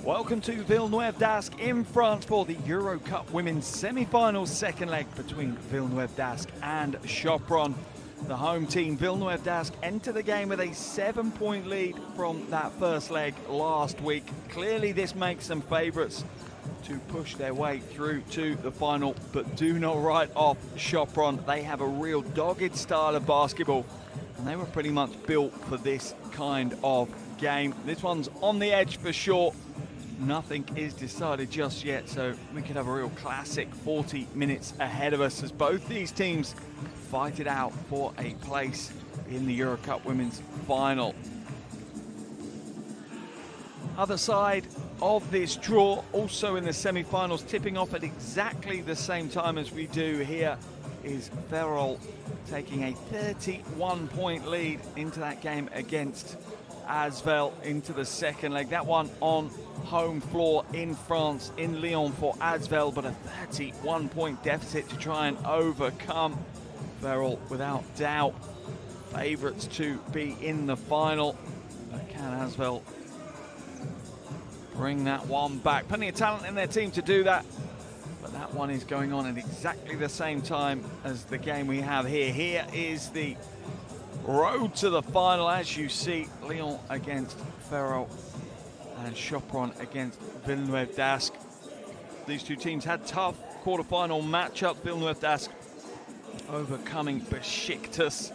Welcome to Villeneuve d'Ascq in France for the EuroCup Women's semi-finals second leg between Villeneuve d'Ascq and Sopron. The home team, Villeneuve d'Ascq, enter the game with a 7-point lead from that first leg last week. Clearly this makes them favourites to push their way through to the final, but do not write off Sopron. They have a real dogged style of basketball, and they were pretty much built for this kind of game. This one's on the edge for sure. Nothing is decided just yet, so we could have a real classic 40 minutes ahead of us as both these teams fight it out for a place in the EuroCup Women's final. Other side of this draw, also in the semi-finals, tipping off at exactly the same time as we do here, is Ferrol taking a 31-point lead into that game against Asvel into the second leg. That one on home floor in France, in Lyon for Asvel, but a 31-point deficit to try and overcome. Ferrol, without doubt, favourites to be in the final. But can Asvel bring that one back? Plenty of talent in their team to do that, but that one is going on at exactly the same time as the game we have here. Here is the road to the final, as you see, Lyon against Ferrol and Sopron against Villeneuve d'Ascq. These two teams had tough quarterfinal matchups. Villeneuve d'Ascq overcoming Besiktas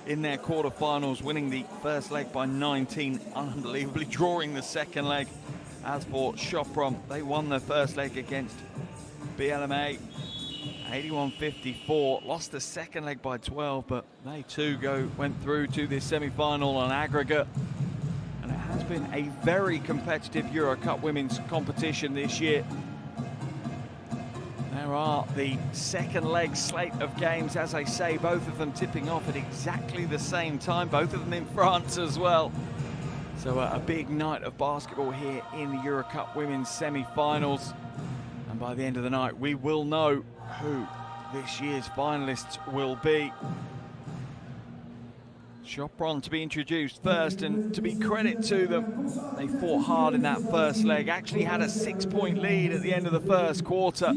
in their quarterfinals, winning the first leg by 19, unbelievably drawing the second leg. As for Sopron, they won their first leg against BLMA 81-54, lost the second leg by 12, but they too went through to this semi-final on aggregate. And it has been a very competitive EuroCup Women's competition this year. There are the second leg slate of games, as I say, both of them tipping off at exactly the same time, both of them in France as well. So a big night of basketball here in the EuroCup Women's semi-finals. And by the end of the night, we will know who this year's finalists will be. Sopron to be introduced first, and to be credit to them, they fought hard in that first leg, actually had a 6-point lead at the end of the first quarter.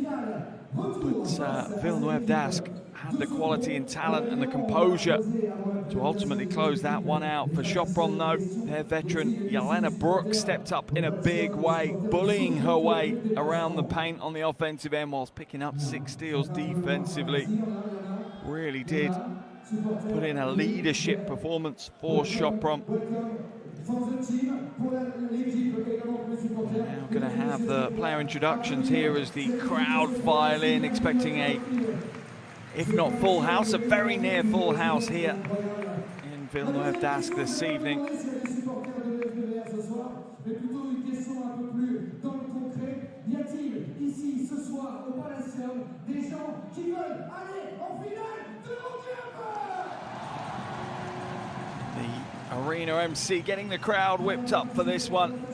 But Villeneuve d'Ascq had the quality and talent and the composure to ultimately close that one out. For Sopron though, their veteran Jelena Brooks stepped up in a big way, bullying her way around the paint on the offensive end whilst picking up 6 steals defensively. Really did put in a leadership performance for Sopron. We're now going to have the player introductions here as the crowd file in, expecting a, if not full house, a very near full house here in Villeneuve d'Ascq this evening. The arena MC getting the crowd whipped up for this one.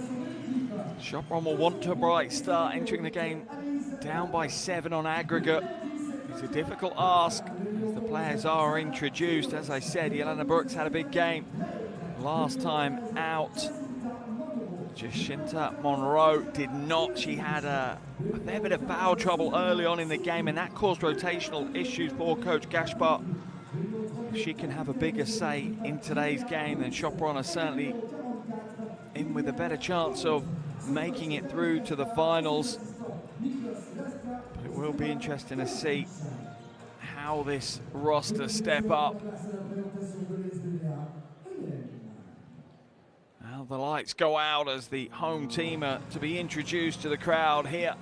Sopron will want a bright start, entering the game down by 7 on aggregate. It's a difficult ask as the players are introduced. As I said, Jelena Brooks had a big game last time out. Jacinta Monroe did not. She had a fair bit of foul trouble early on in the game, and that caused rotational issues for Coach Gaspar. If she can have a bigger say in today's game, then Sopron are certainly in with a better chance of making it through to the finals. But it will be interesting to see how this roster step up. Now the lights go out as the home team are to be introduced to the crowd here.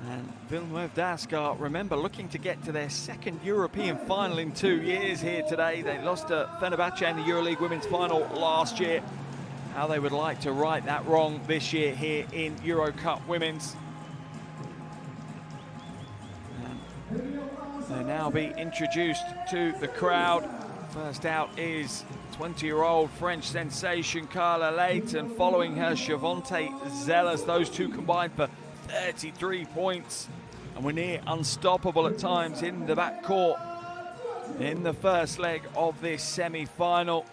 And Villeneuve d'Ascq are, remember, looking to get to their second European final in 2 years here today. They lost to Fenerbahce in the EuroLeague Women's final last year. How they would like to right that wrong this year here in EuroCup Women's. And they'll now be introduced to the crowd. First out is 20-year-old French sensation Carla Leight, and following her Chavonte Zelas. Those two combined for 33 points, and were near unstoppable at times in the backcourt in the first leg of this semi-final.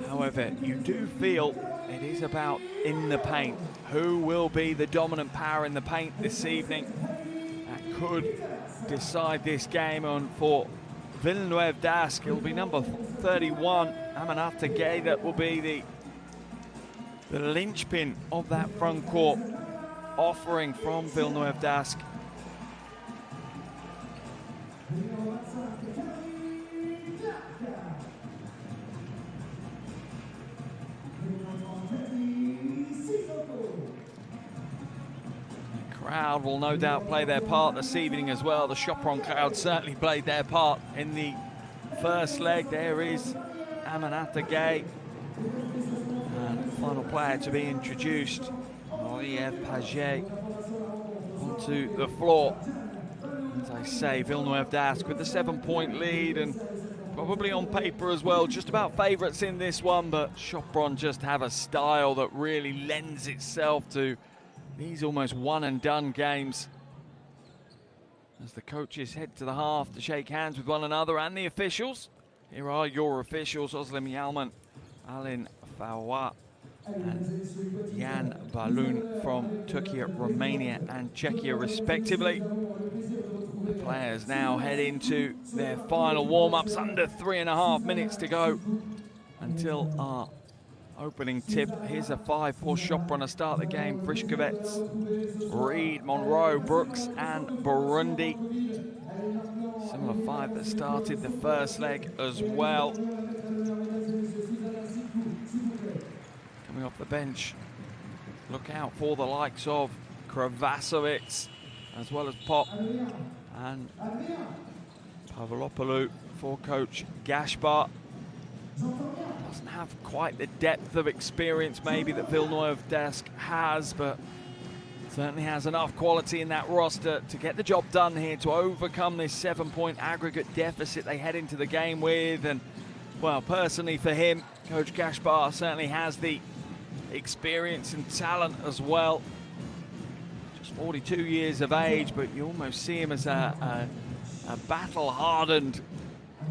However, you do feel it is about in the paint. Who will be the dominant power in the paint this evening? That could decide this game. On for Villeneuve Dask, it'll be number 31, Aminata Gay, that will be the linchpin of that front court offering from Villeneuve Dask. Crowd will no doubt play their part this evening as well. The Sopron crowd certainly played their part in the first leg. There is Aminata Gay. And final player to be introduced, Henriette Paget, onto the floor. As I say, Villeneuve Dask with the 7-point lead, and probably on paper as well, just about favourites in this one, but Sopron just have a style that really lends itself to these almost one-and-done games. As the coaches head to the half to shake hands with one another and the officials. Here are your officials: Özlem Yalman, Alin Fawa, and Jan Balun from Turkey, Romania and Czechia respectively. The players now head into their final warm-ups. Under 3.5 minutes to go until our opening tip. Here's a 5 for Sopron to start the game. Frischkowitz, Reed, Monroe, Brooks and Burundi. Similar 5 that started the first leg as well. Coming off the bench, look out for the likes of Kravasovic as well as Pop and Pavlopoulou for coach Gaspar. Doesn't have quite the depth of experience maybe that Villeneuve Dask has, but certainly has enough quality in that roster to get the job done here, to overcome this 7-point aggregate deficit they head into the game with. And well, personally for him, coach Gaspar certainly has the experience and talent as well. Just 42 years of age, but you almost see him as a battle-hardened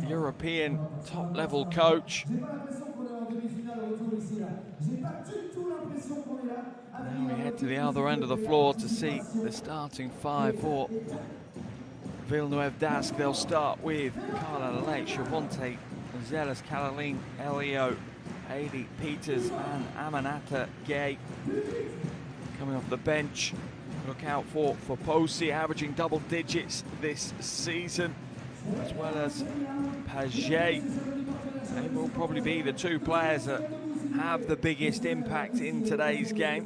European top-level coach. Now we head to the other end of the floor to see the starting 5 for Villeneuve Dask. They'll start with Carla Late, Shavonte Zealous, Caroline Elio, Hayley Peters and Aminata Gay. Coming off the bench, look out for Posi, averaging double digits this season, as well as Paget. They will probably be the 2 players that have the biggest impact in today's game.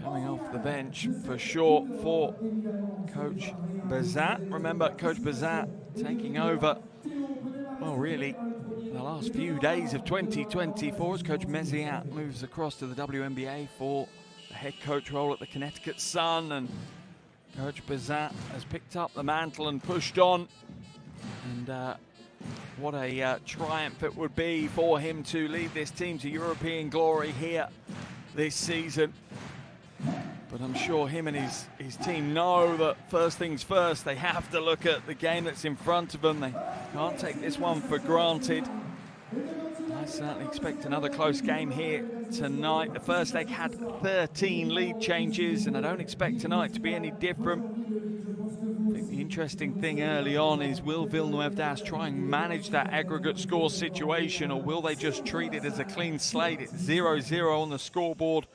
Coming off the bench for sure for Coach Bazat. Remember, Coach Bazat taking over, well, really, the last few days of 2024 as Coach Meziat moves across to the WNBA for the head coach role at the Connecticut Sun. And Coach Bazat has picked up the mantle and pushed on. And what a triumph it would be for him to lead this team to European glory here this season. But I'm sure him and his team know that first things first, they have to look at the game that's in front of them. They can't take this one for granted. I certainly expect another close game here tonight. The first leg had 13 lead changes, and I don't expect tonight to be any different. I think the interesting thing early on is, will Villeneuve Dask try and manage that aggregate score situation, or will they just treat it as a clean slate? It's 0-0 on the scoreboard,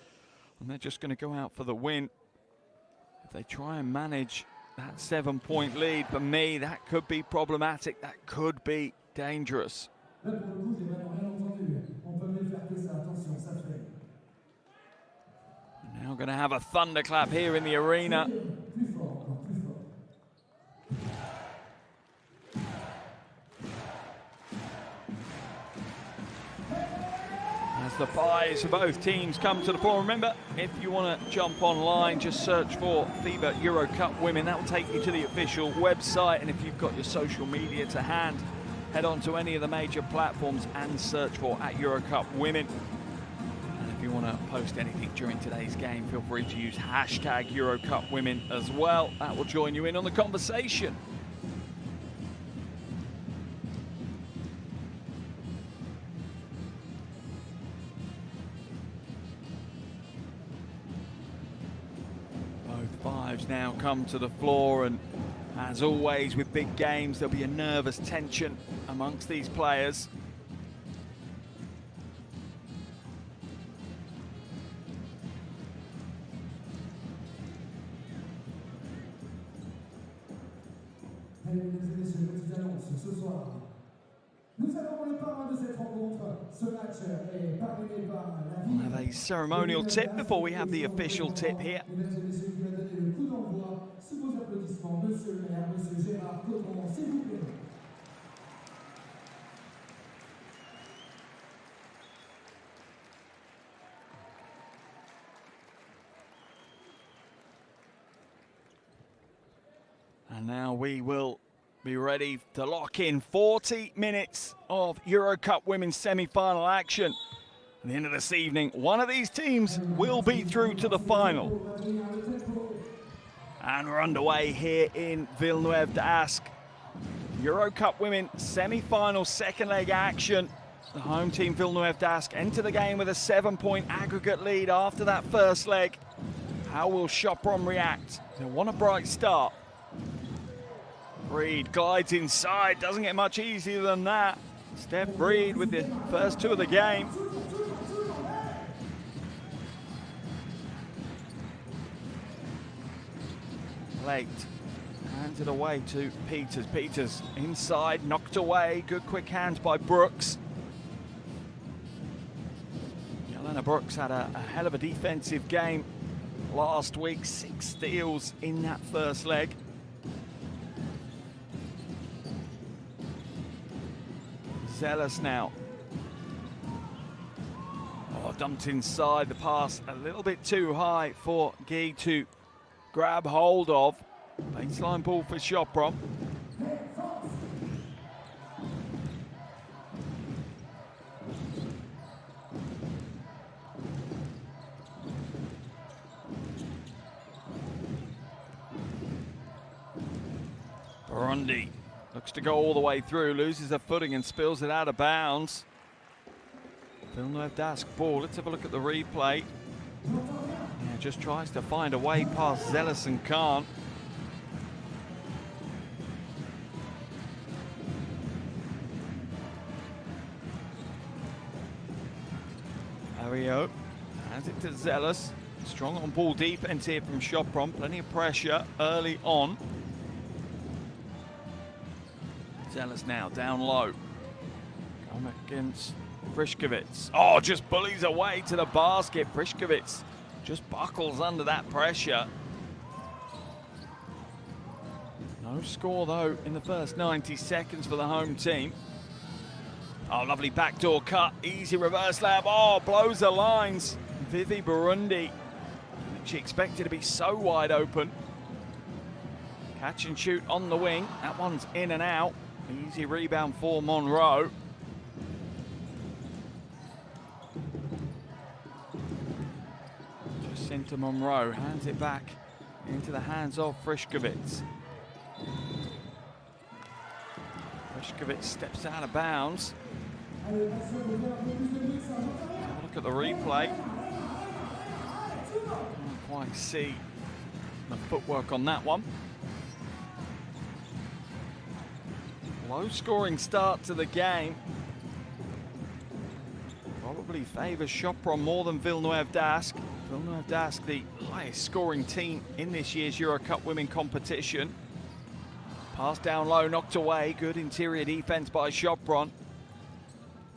and they're just going to go out for the win. If they try and manage that 7-point lead, for me, that could be problematic. That could be dangerous. Now going to have a thunderclap here in the arena. As the buys for both teams come to the floor. Remember, if you want to jump online, just search for FIBA EuroCup Women. That will take you to the official website. And if you've got your social media to hand, head on to any of the major platforms and search for @EuroCup Women. And if you want to post anything during today's game, feel free to use #EuroCup Women as well. That will join you in on the conversation. Villeneuve's now come to the floor, and as always with big games, there'll be a nervous tension amongst these players. Mesdames et messieurs, petites annonces ce soir. Nous avons le parrain de cette rencontre. Ce match est parrainé par la We'll have a ceremonial tip before we have the official tip here. Mesdames et messieurs, qui va donner le coup d'envoi. Sous vos applaudissements, monsieur le maire, monsieur Gérard Caudron, s'il vous plaît. And now we will be ready to lock in 40 minutes of EuroCup Women's semi-final action. At the end of this evening, one of these teams will be through to the final. And we're underway here in Villeneuve d'Ascq. EuroCup Women semi-final second leg action. The home team Villeneuve d'Ascq enter the game with a 7-point aggregate lead after that first leg. How will Sopron react? They want a bright start. Breed glides inside, doesn't get much easier than that. Steph Breed with the first two of the game. Late, hands it away to Peters. Peters inside, knocked away. Good quick hands by Brooks. Jelena Brooks had a hell of a defensive game last week. 6 steals in that first leg. Zealous now. Oh, dumped inside, the pass a little bit too high for Guy to grab hold of. Baseline ball for Sopron. Burundi looks to go all the way through, loses her footing and spills it out of bounds. Villeneuve d'Ascq ball, let's have a look at the replay. Yeah, just tries to find a way past Zealous and can't. Ario hands it to Zealous. Strong on ball defense here from Sopron, plenty of pressure early on. Zealous now down low. Going against Frišković. Oh, just bullies away to the basket. Frišković just buckles under that pressure. No score though in the first 90 seconds for the home team. Oh, lovely backdoor cut. Easy reverse layup. Oh, blows the lines. Vivi Burundi. She expected to be so wide open. Catch and shoot on the wing. That one's in and out. Easy rebound for Monroe. Just into Monroe, hands it back into the hands of Frišković. Frišković steps out of bounds. Have a look at the replay. Can't quite see the footwork on that one. Low scoring start to the game. Probably favours Sopron more than Villeneuve d'Ascq. Villeneuve d'Ascq, the highest scoring team in this year's EuroCup Women competition. Pass down low, knocked away. Good interior defense by Sopron.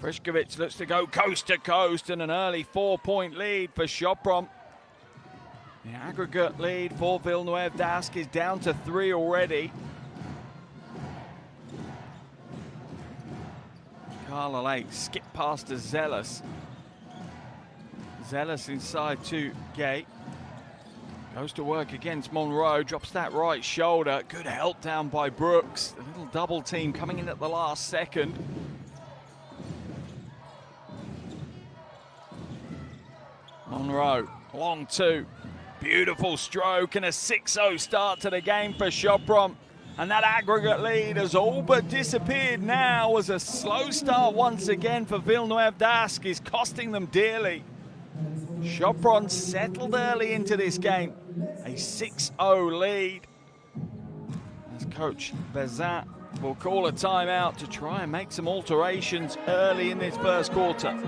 Frišković looks to go coast to coast, and an early 4-point lead for Sopron. The aggregate lead for Villeneuve d'Ascq is down to 3 already. Carla Lake skip past to Zealous. Zealous inside to Gate. Goes to work against Monroe, drops that right shoulder. Good help down by Brooks. A little double team coming in at the last second. Monroe, long two. Beautiful stroke and a 6-0 start to the game for Sopron. And that aggregate lead has all but disappeared now, as a slow start once again for Villeneuve d'Ascq is costing them dearly. Sopron settled early into this game, a 6-0 lead. As coach Bezin will call a timeout to try and make some alterations early in this first quarter.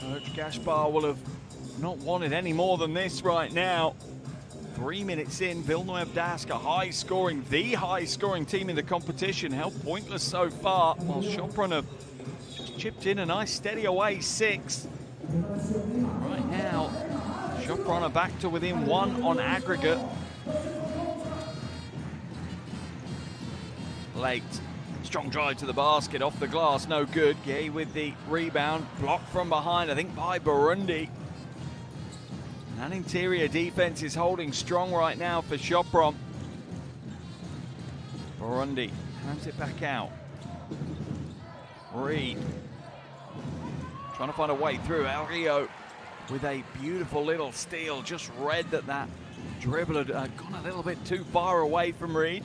Coach Gaspar will have not wanted any more than this right now. 3 minutes in, Villeneuve d'Ascq, the high-scoring team in the competition, held pointless so far, while Sopron have just chipped in a nice steady away 6. Right now, Sopron are back to within 1 on aggregate. Late, strong drive to the basket, off the glass, no good. Gay with the rebound, blocked from behind, I think by Burundi. That interior defense is holding strong right now for Sopron. Burundi hands it back out. Reed trying to find a way through. El Rio with a beautiful little steal. Just read that dribble had gone a little bit too far away from Reed.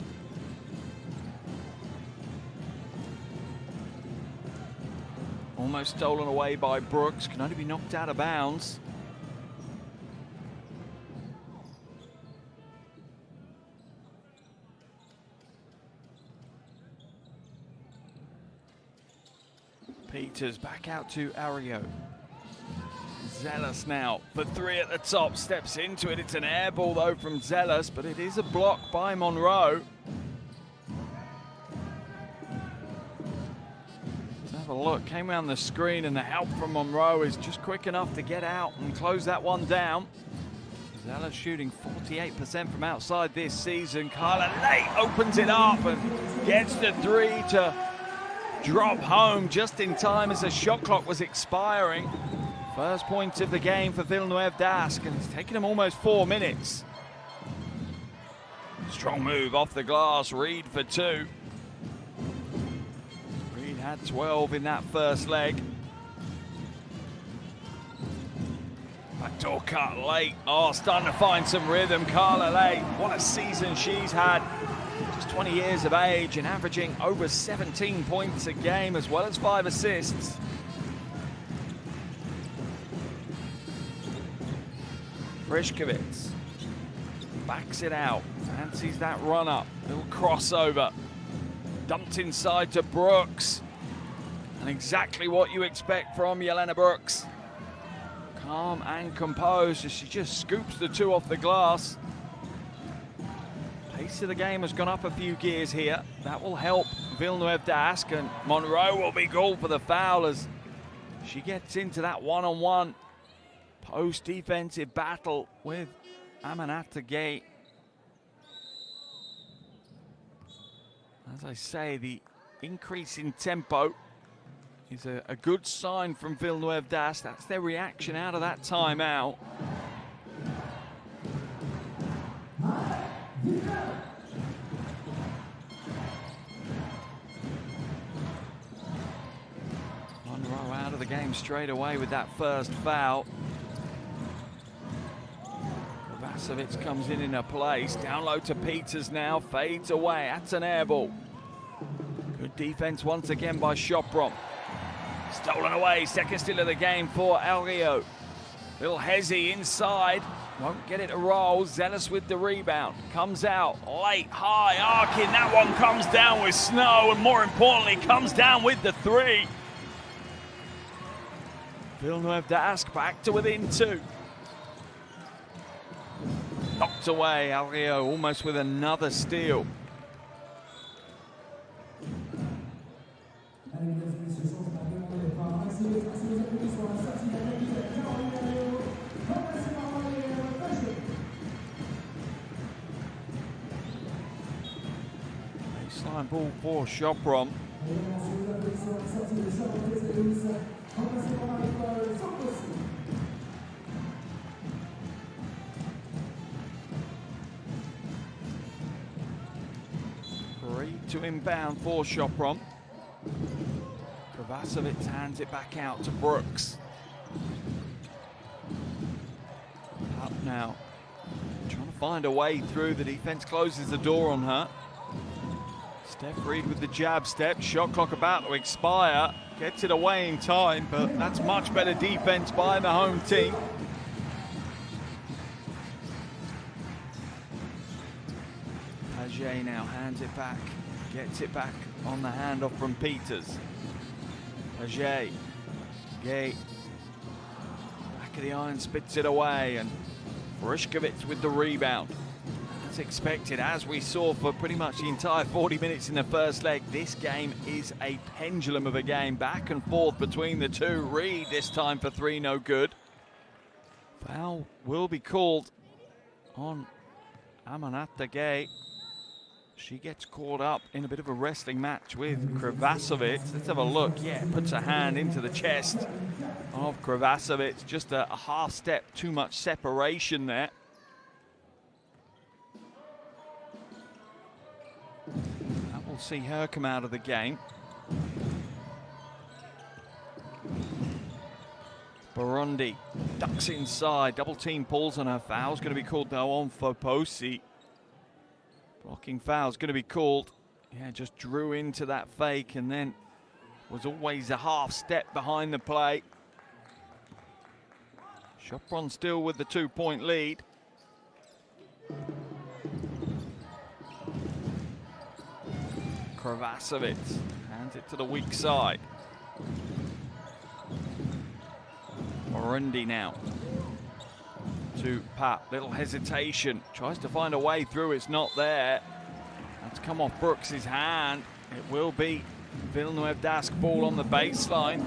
Almost stolen away by Brooks. Can only be knocked out of bounds. Peters back out to Ario. Zealous now for 3 at the top, steps into it. It's an air ball though from Zealous, but it is a block by Monroe. Let's have a look, came around the screen and the help from Monroe is just quick enough to get out and close that one down. Zealous shooting 48% from outside this season. Carla Late opens it up and gets the 3 to drop home just in time as the shot clock was expiring. First point of the game for Villeneuve d'Ascq, and it's taken them almost 4 minutes. Strong move off the glass, Reed for 2. Reed had 12 in that first leg. Backdoor cut Late. Oh, starting to find some rhythm. Carla Late, what a season she's had. Just 20 years of age and averaging over 17 points a game as well as 5 assists. Frischkowitz backs it out, fancies that run up, little crossover. Dumped inside to Brooks. And exactly what you expect from Jelena Brooks. Calm and composed as she just scoops the 2 off the glass. Pace of the game has gone up a few gears here. That will help Villeneuve d'Ascq, and Monroe will be called for the foul as she gets into that one-on-one post-defensive battle with Aminata Gay. As I say, the increase in tempo is a good sign from Villeneuve d'Ascq. That's their reaction out of that timeout. Monroe out of the game straight away with that first foul. Kovacevic comes in her place. Down low to Peters now. Fades away. That's an air ball. Good defense once again by Sopron. Stolen away. Second steal of the game for El Rio. Little Hezzy inside. Won't get it to roll. Zealous with the rebound. Comes out. Late, high, arcing. That one comes down with Snow, and more importantly, comes down with the 3. Villeneuve d'Ascq back to within 2. Knocked away. El Rio almost with another steal. Baseline ball for Sopron. Free to inbound for Sopron. Kravasovic hands it back out to Brooks. Up now. Trying to find a way through. The defense closes the door on her. Steph Reed with the jab step. Shot clock about to expire. Gets it away in time, but that's much better defense by the home team. Paget now hands it back. Gets it back on the handoff from Peters. Paget. Gay. Back of the iron, spits it away, and Vrishkovic with the rebound. As expected, as we saw for pretty much the entire 40 minutes in the first leg, this game is a pendulum of a game, back and forth between the two. Reed this time for three, no good. Foul will be called on Amanata Gay. She gets caught up in a bit of a wrestling match with Kravasovic. Let's have a look. Yeah, puts a hand into the chest of Kravasovic. Just a half step too much separation there. That will see her come out of the game. Burundi ducks inside. Double team pulls on her. Foul's going to be called though on Foposi. Blocking foul's going to be called. Yeah, just drew into that fake and then was always a half step behind the play. Sopron still with the 2-point lead. Kravasovic hands it to the weak side. Burundi now to Pat, little hesitation, tries to find a way through, it's not there. That's come off Brooks's hand. It will be Villeneuve Dask ball on the baseline.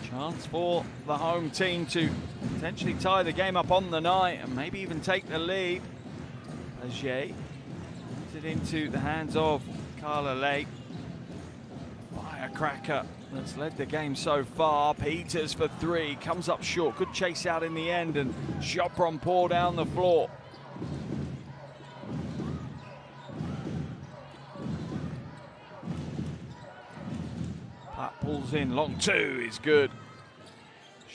Chance for the home team to potentially tie the game up on the night and maybe even take the lead. Paget puts it into the hands of Carla Lake. Firecracker that's led the game so far. Peters for three, comes up short. Good chase out in the end, and Sopron pour down the floor. Pat pulls in, long two is good.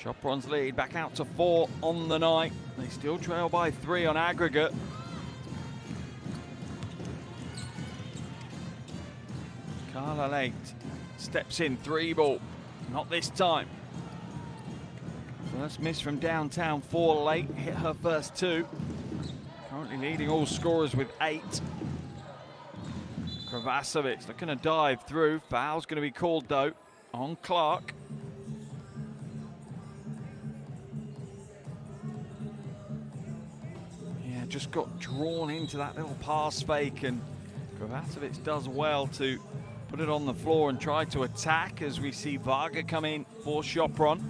Sopron's lead back out to 4 on the night. They still trail by 3 on aggregate. Carla Lake steps in, 3 ball, not this time. First miss from downtown for Lake, hit her first 2. Currently leading all scorers with 8. Kravasovic looking to dive through. Foul's going to be called though on Clark. Yeah, just got drawn into that little pass fake, and Kravasovic does well to put it on the floor and try to attack as we see Varga come in for Sopron.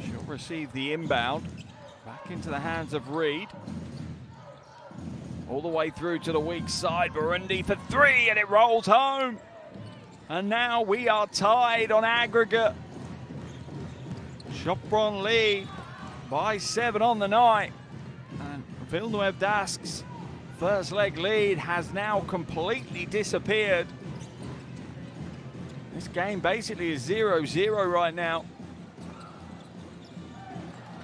She'll receive the inbound. Back into the hands of Reed. All the way through to the weak side. Burundi for 3, and it rolls home. And now we are tied on aggregate. Sopron lead by 7 on the night, and Villeneuve Dask's first leg lead has now completely disappeared. This game basically is 0-0 right now.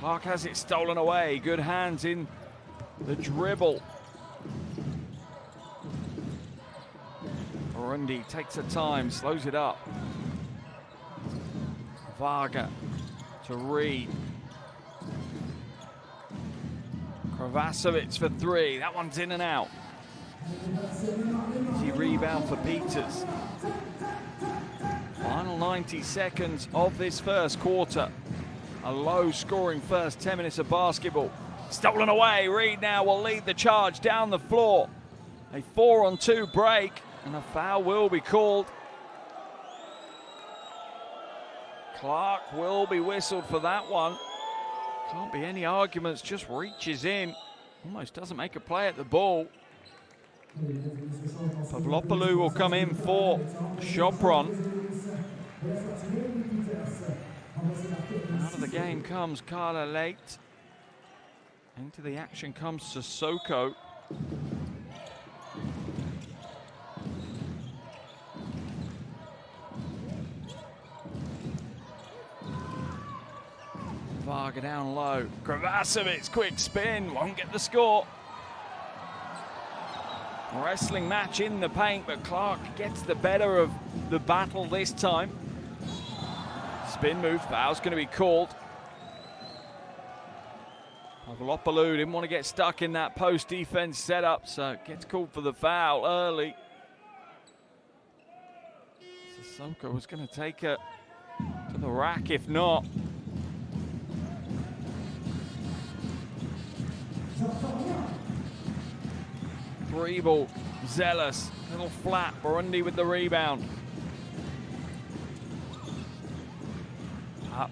Clark has it stolen away. Good hands in the dribble. Burundi takes her time, slows it up. Varga to Reed. Kravasovic for 3. That one's in and out. Easy rebound for Peters. Final 90 seconds of this first quarter. A low-scoring first 10 minutes of basketball. Stolen away. Reed now will lead the charge down the floor. A 4-on-2 break. And a foul will be called. Clark will be whistled for that one. Can't be any arguments, just reaches in. Almost doesn't make a play at the ball. Pavlopoulou will come in for Sopron. Out of the game comes Carla Late. Into the action comes Sissoko. Varga down low. Kravacevic, quick spin, won't get the score. Wrestling match in the paint, but Clark gets the better of the battle this time. Spin move, foul's going to be called. Pavlopoulou didn't want to get stuck in that post defense setup, so gets called for the foul early. Sissoko was going to take it to the rack if not. Three ball, Zealous, little flat, Burundi with the rebound. Up,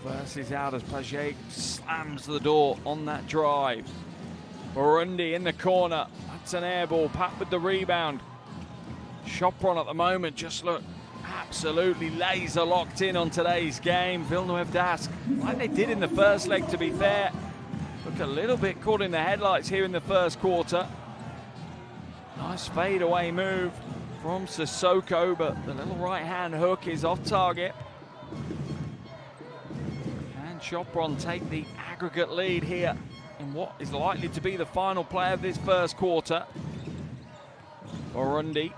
reverses out as Paget slams the door on that drive. Burundi in the corner, that's an air ball, Pat with the rebound. Sopron at the moment just look absolutely laser locked in on today's game. Villeneuve d'Ascq, like they did in the first leg to be fair, look a little bit caught in the headlights here in the first quarter. Nice fadeaway move from Sissoko, but the little right-hand hook is off target. And Sopron take the aggregate lead here in what is likely to be the final play of this first quarter. Burundi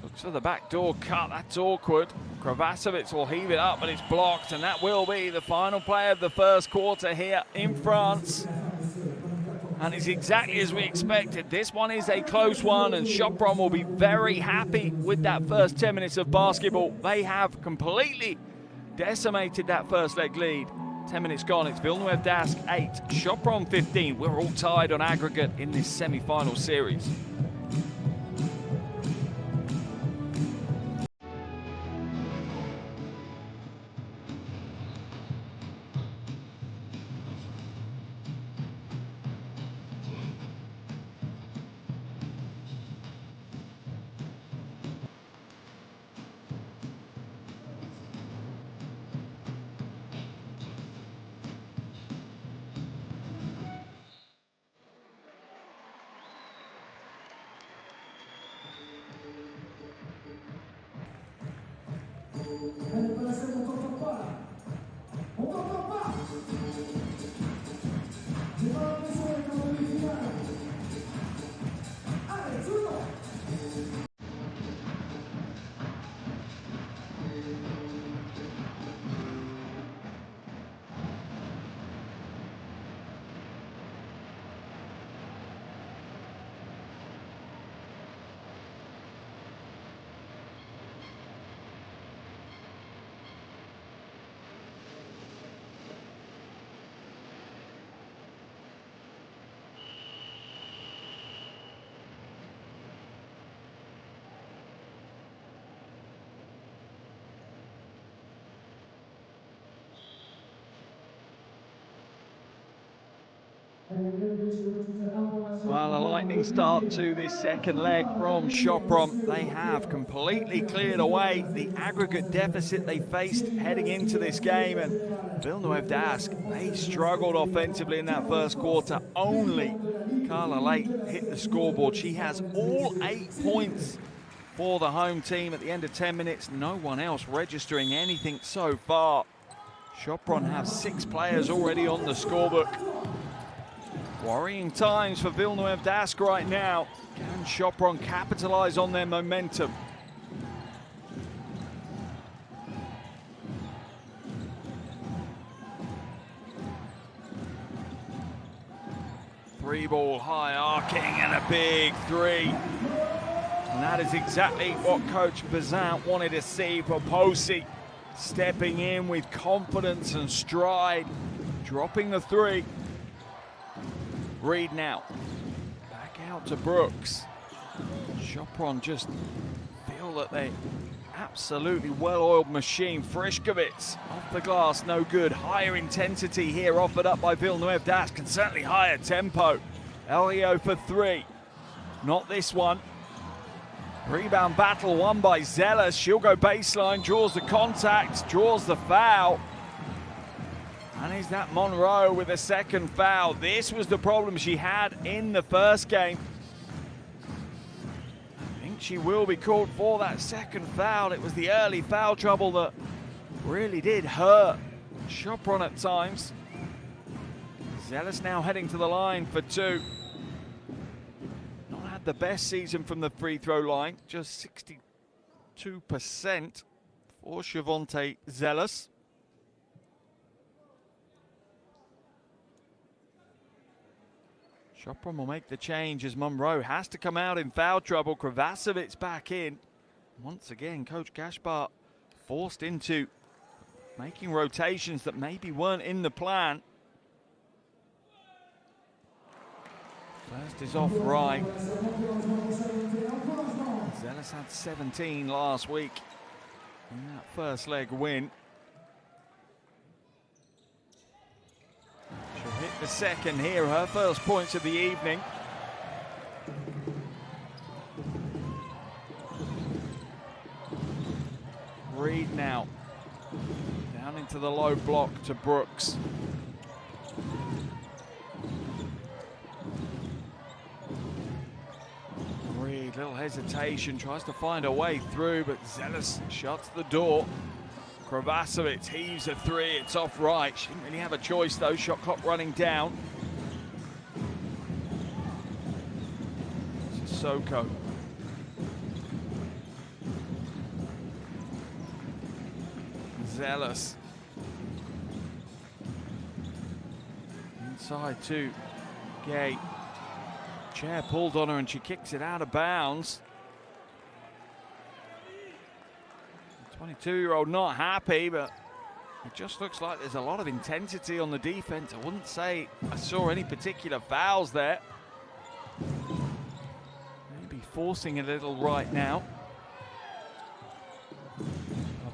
looks for the backdoor cut, that's awkward. Kravacevic will heave it up, but it's blocked, and that will be the final play of the first quarter here in France. And it's exactly as we expected. This one is a close one, and Sopron will be very happy with that first 10 minutes of basketball. They have completely decimated that first leg lead. 10 minutes gone, it's Villeneuve d'Ascq 8, Sopron 15. We're all tied on aggregate in this semi-final series. Well, a lightning start to this second leg from Sopron. They have completely cleared away the aggregate deficit they faced heading into this game, and Villeneuve d'Ascq, they struggled offensively in that first quarter. Only Carla Late hit the scoreboard. She has all 8 points for the home team at the end of 10 minutes. No one else registering anything so far. Sopron have 6 players already on the scorebook. Worrying times for Villeneuve d'Ascq right now. Can Sopron capitalize on their momentum? Three ball high arcing and a big three. And that is exactly what Coach Bazin wanted to see. Poposi stepping in with confidence and stride, dropping the three. Reed now, back Back out to Brooks. Sopron just feel that they absolutely well-oiled machine. Frišković off the glass, no good. Higher intensity here offered up by Villeneuve Dask, and certainly higher tempo. Elio for three. Not this one. Rebound battle won by Zealous. She'll go baseline, draws the contact, draws the foul. And is that Monroe with a second foul? This was the problem she had in the first game. I think she will be called for that second foul. It was the early foul trouble that really did hurt Sopron at times. Zealous now heading to the line for two. Not had the best season from the free throw line, just 62% for Shavonte Zealous. Sopron will make the change as Monroe has to come out in foul trouble. Kravacevic back in. Once again, Coach Gaspar forced into making rotations that maybe weren't in the plan. First is off right. Zealous had 17 last week in that first leg win. She'll hit the second here, her first points of the evening. Reed now down into the low block to Brooks. Reed, little hesitation, tries to find a way through, but Zealous shuts the door. Kravacevic heaves a three, it's off right. She didn't really have a choice though, shot clock running down. Sissoko. Zealous. Inside to Gay. Chair pulled on her and she kicks it out of bounds. 22-year-old not happy, but it just looks like there's a lot of intensity on the defense. I wouldn't say I saw any particular fouls there. Maybe forcing a little right now.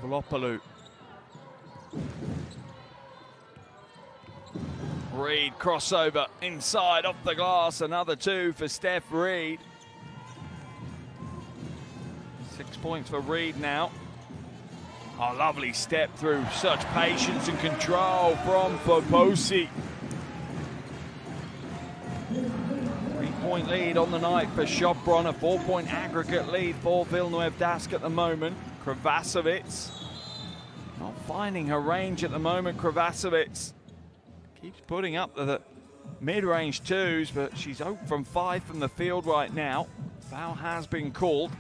Pavlopoulou. Reed crossover inside off the glass. Another two for Steph Reed. 6 points for Reed now. Oh, lovely step through. Such patience and control from Foposi. 3-point lead on the night for Sopron. A 4-point aggregate lead for Villeneuve Dask at the moment. Kravacevic not finding her range at the moment. Kravacevic keeps putting up the mid-range twos, but she's 0 from 5 from the field right now. Foul has been called.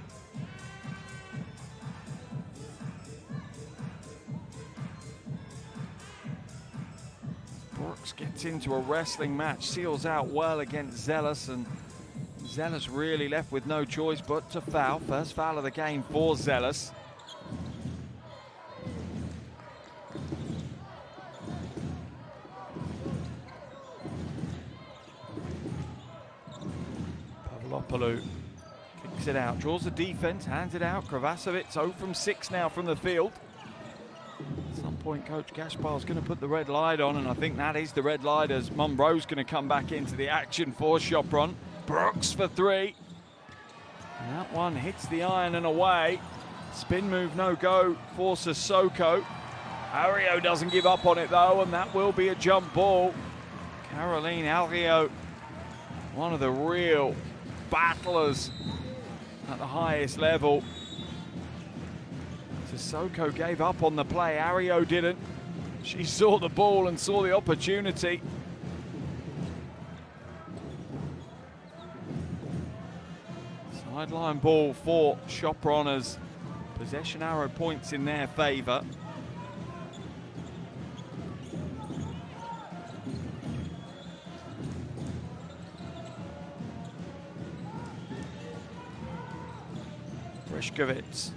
Brooks gets into a wrestling match, seals out well against Zealous, and Zealous really left with no choice but to foul. First foul of the game for Zealous. Pavlopoulou kicks it out, draws the defense, hands it out. Kravacevic 0 from 6 now from the field. At some point, Coach Gaspar is going to put the red light on, and I think that is the red light as Monroe's going to come back into the action for Sopron. Brooks for three. And that one hits the iron and away. Spin move, no go for Sissoko. Ario doesn't give up on it though, and that will be a jump ball. Caroline Ario, one of the real battlers at the highest level. Sissoko gave up on the play, Ario didn't. She saw the ball and saw the opportunity. Sideline ball for Sopron as possession arrow points in their favour. Frišković.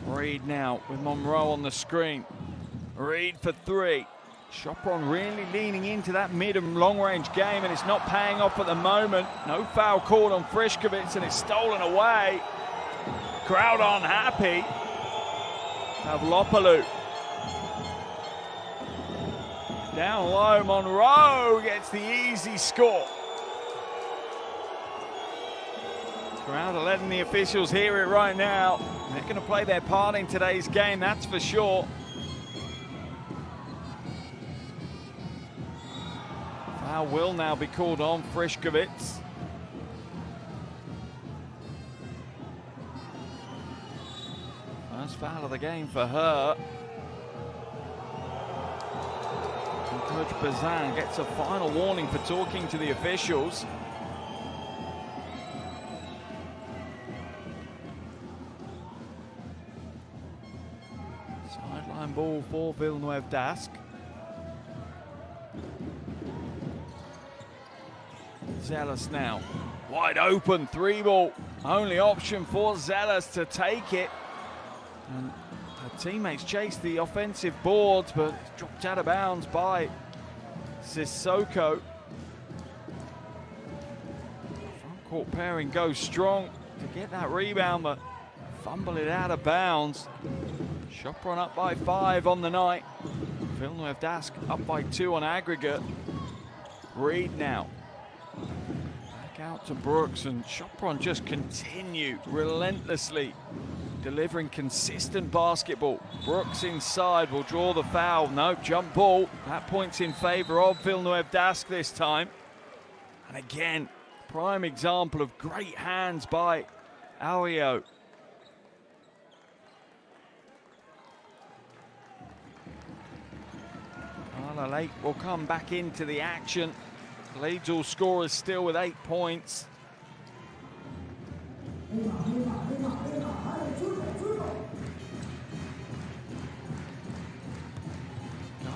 Reed now with Monroe on the screen. Reed for three. Sopron really leaning into that mid and long range game, and it's not paying off at the moment. No foul called on Frišković, and it's stolen away. Crowd unhappy. Pavlopoulou. Down low, Monroe gets the easy score. Crowd are letting the officials hear it right now. They're going to play their part in today's game, that's for sure. Foul will now be called on Frišković. First foul of the game for her. And Coach Bazin gets a final warning for talking to the officials. Sideline ball for Villeneuve Dask. Zealous now, wide open, three ball. Only option for Zealous to take it. And her teammates chase the offensive boards, but it's dropped out of bounds by Sissoko. Front court pairing goes strong to get that rebound, but fumble it out of bounds. Sopron up by 5 on the night. Villeneuve Dask up by 2 on aggregate. Reed now. Back out to Brooks, and Sopron just continue relentlessly delivering consistent basketball. Brooks inside will draw the foul. No, jump ball. That points in favor of Villeneuve Dask this time. And again, prime example of great hands by Alio. Carla Lake will come back into the action. Leads all scorers still with 8 points.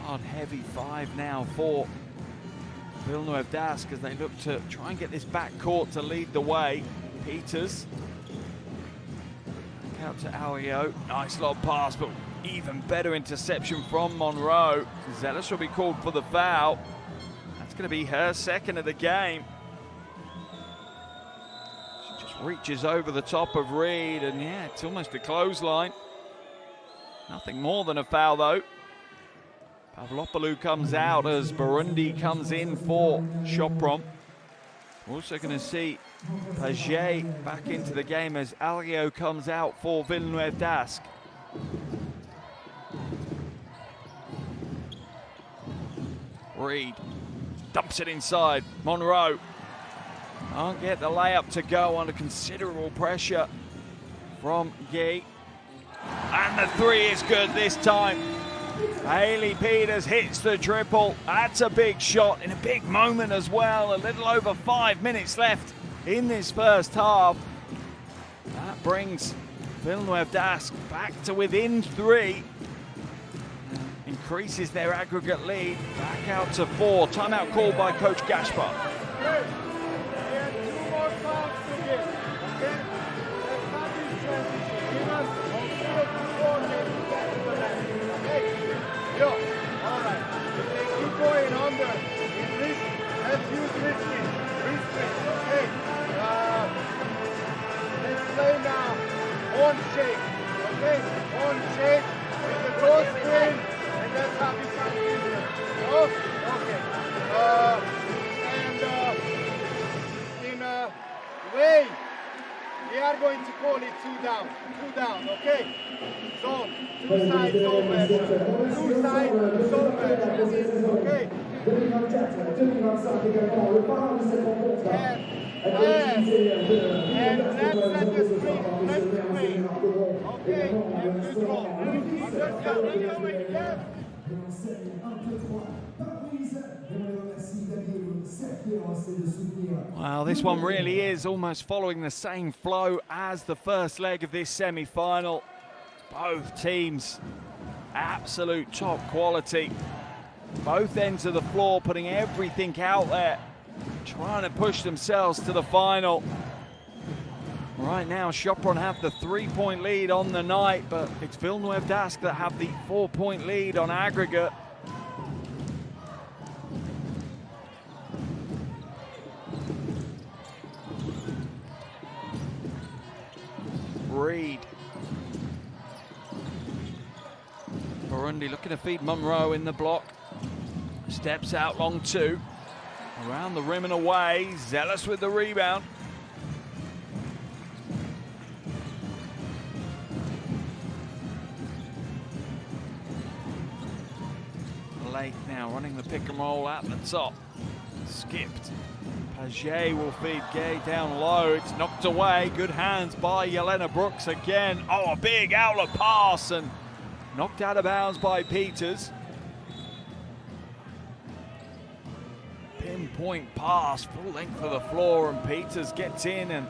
God, heavy 5 now for Villeneuve Dask as they look to try and get this backcourt to lead the way. Peters. Back out to Alio. Nice lob pass, but even better interception from Monroe. Zealous will be called for the foul. That's going to be her second of the game. She just reaches over the top of Reed, and yeah, it's almost a clothesline. Nothing more than a foul though. Pavlopoulou comes out as Burundi comes in for Sopron. We're also going to see Paget back into the game as Alio comes out for Villeneuve Dask. Reed dumps it inside. Monroe can't get the layup to go under considerable pressure from Guy. And the three is good this time. Hailey Peters hits the triple. That's a big shot in a big moment as well. A little over 5 minutes left in this first half. That brings Villeneuve Dask back to within 3. Increases their aggregate lead. Back out to 4. Timeout called by Coach Gaspar. Going under in this, let's use wristling, okay? Let's play now on shake, okay? On shake with the toe spin, and that's how we can use it. Oh, okay. And in a way, we are going to call it 2 down, okay? Zone, 2 sides zone measure, 2 sides zone measure, okay? And let's let the screen, okay? And good roll. Understand? Well, this one really is almost following the same flow as the first leg of this semi-final. Both teams, absolute top quality. Both ends of the floor putting everything out there, trying to push themselves to the final. Right now, Sopron have the 3-point lead on the night, but it's Villeneuve Dask that have the 4-point lead on aggregate. Reed. Burundi looking to feed Monroe in the block. Steps out long two. Around the rim and away. Zealous with the rebound. Late now running the pick and roll at the top. Skipped. Paget will feed Gay down low. It's knocked away. Good hands by Jelena Brooks again. Oh, a big outlet pass and knocked out of bounds by Peters. Pinpoint pass, full length of the floor, and Peters gets in and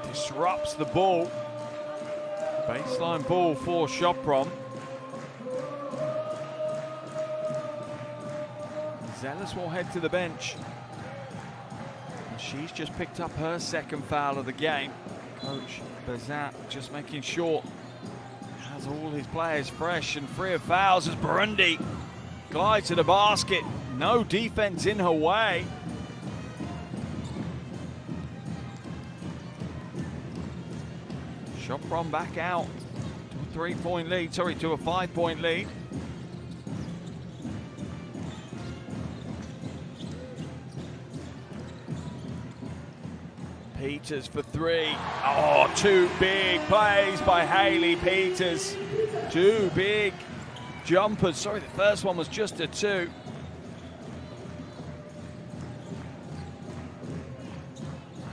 disrupts the ball. Baseline ball for Sopron. Zealous will head to the bench. And she's just picked up her second foul of the game. Coach Bazat just making sure he has all his players fresh and free of fouls as Burundi glides to the basket. No defense in her way. Sopron back out to a 3-point lead, sorry, to a 5-point lead. Peters for three. Oh, two big plays by Hayley Peters. Two big jumpers. Sorry, the first one was just a two.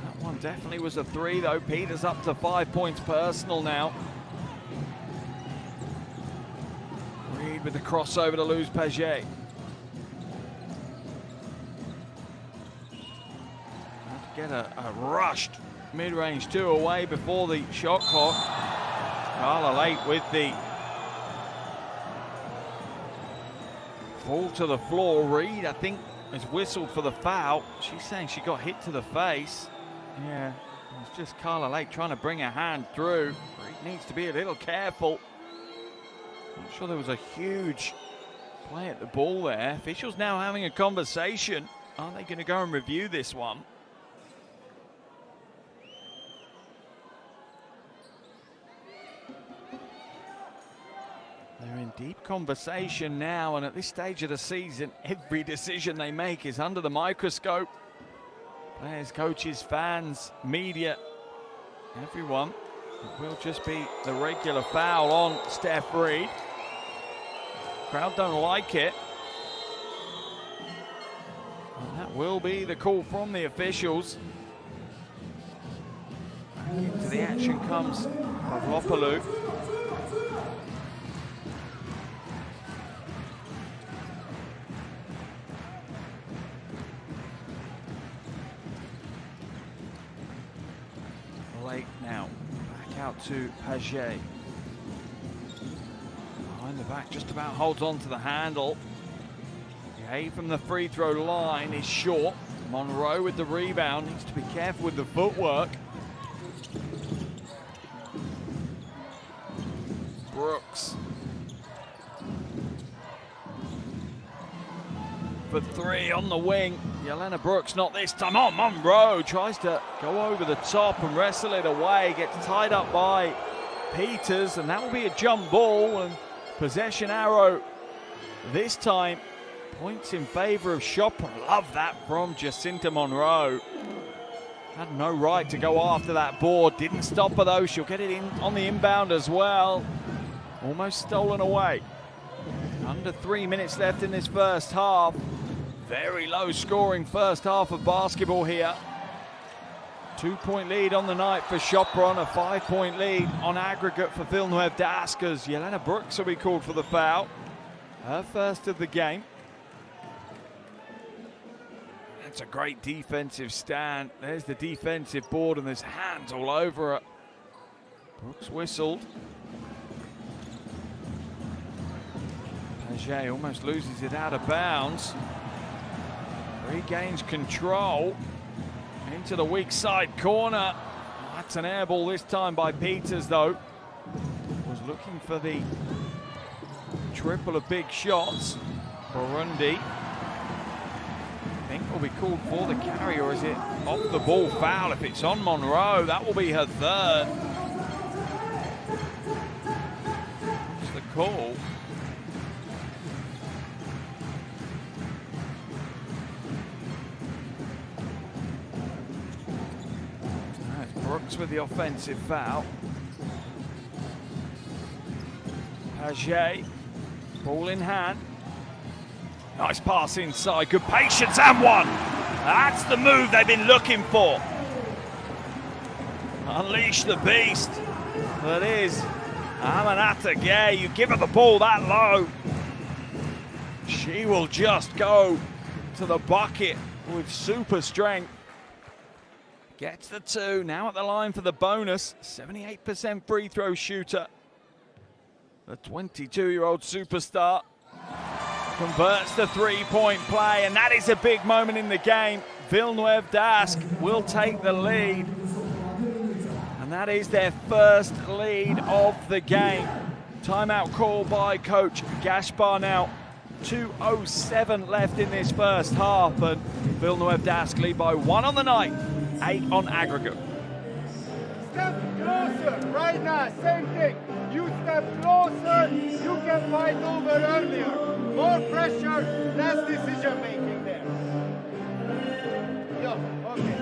That one definitely was a three, though. Peters up to 5 points personal now. Reed with the crossover to lose Paget. Get a rushed mid-range two away before the shot clock. Carla Lake with the fall to the floor. Reed, I think, has whistled for the foul. She's saying she got hit to the face. Yeah, it's just Carla Lake trying to bring her hand through. Reed needs to be a little careful. Not sure there was a huge play at the ball there. Officials now having a conversation. Are they going to go and review this one? They're in deep conversation now, and at this stage of the season, every decision they make is under the microscope. Players, coaches, fans, media, everyone. It will just be the regular foul on Steph Reed. Crowd don't like it. And that will be the call from the officials. Back into the action comes Pavlopoulou. Lake now, back out to Paget. Behind the back, just about holds on to the handle. Gay from the free throw line is short. Monroe with the rebound, needs to be careful with the footwork. Brooks. For three on the wing. Jelena Brooks, not this time. Oh, Monroe tries to go over the top and wrestle it away. Gets tied up by Peters, and that will be a jump ball. And possession arrow this time. Points in favor of Sopron. Love that from Jacinta Monroe. Had no right to go after that board. Didn't stop her though. She'll get it in on the inbound as well. Almost stolen away. Under 3 minutes left in this first half. Very low scoring first half of basketball here. 2-point lead on the night for Sopron, a 5-point lead on aggregate for Villeneuve Dask as Jelena Brooks will be called for the foul. Her first of the game. That's a great defensive stand. There's the defensive board and there's hands all over it. Brooks whistled. Paget almost loses it out of bounds. Regains control into the weak side corner. That's an air ball this time by Peters, though. Was looking for the triple of big shots. Burundi, I think, will be called for the carry, or is it off the ball foul? If it's on Monroe, that will be her third. It's the call. Brooks with the offensive foul. Paget, ball in hand. Nice pass inside, good patience, and one. That's the move they've been looking for. Unleash the beast that is Aminata Gay. You give her the ball that low, she will just go to the bucket with super strength. Gets the two, now at the line for the bonus. 78% free throw shooter. The 22-year-old superstar converts the three-point play, and that is a big moment in the game. Villeneuve d'Ascq will take the lead, and that is their first lead of the game. Timeout call by Coach Gaspar now. 2:07 left in this first half, and Villeneuve d'Ascq lead by 1 on the night, 8 on aggregate. Step closer, right now, same thing. You step closer, you can fight over earlier. More pressure, less decision making there. Yeah, okay.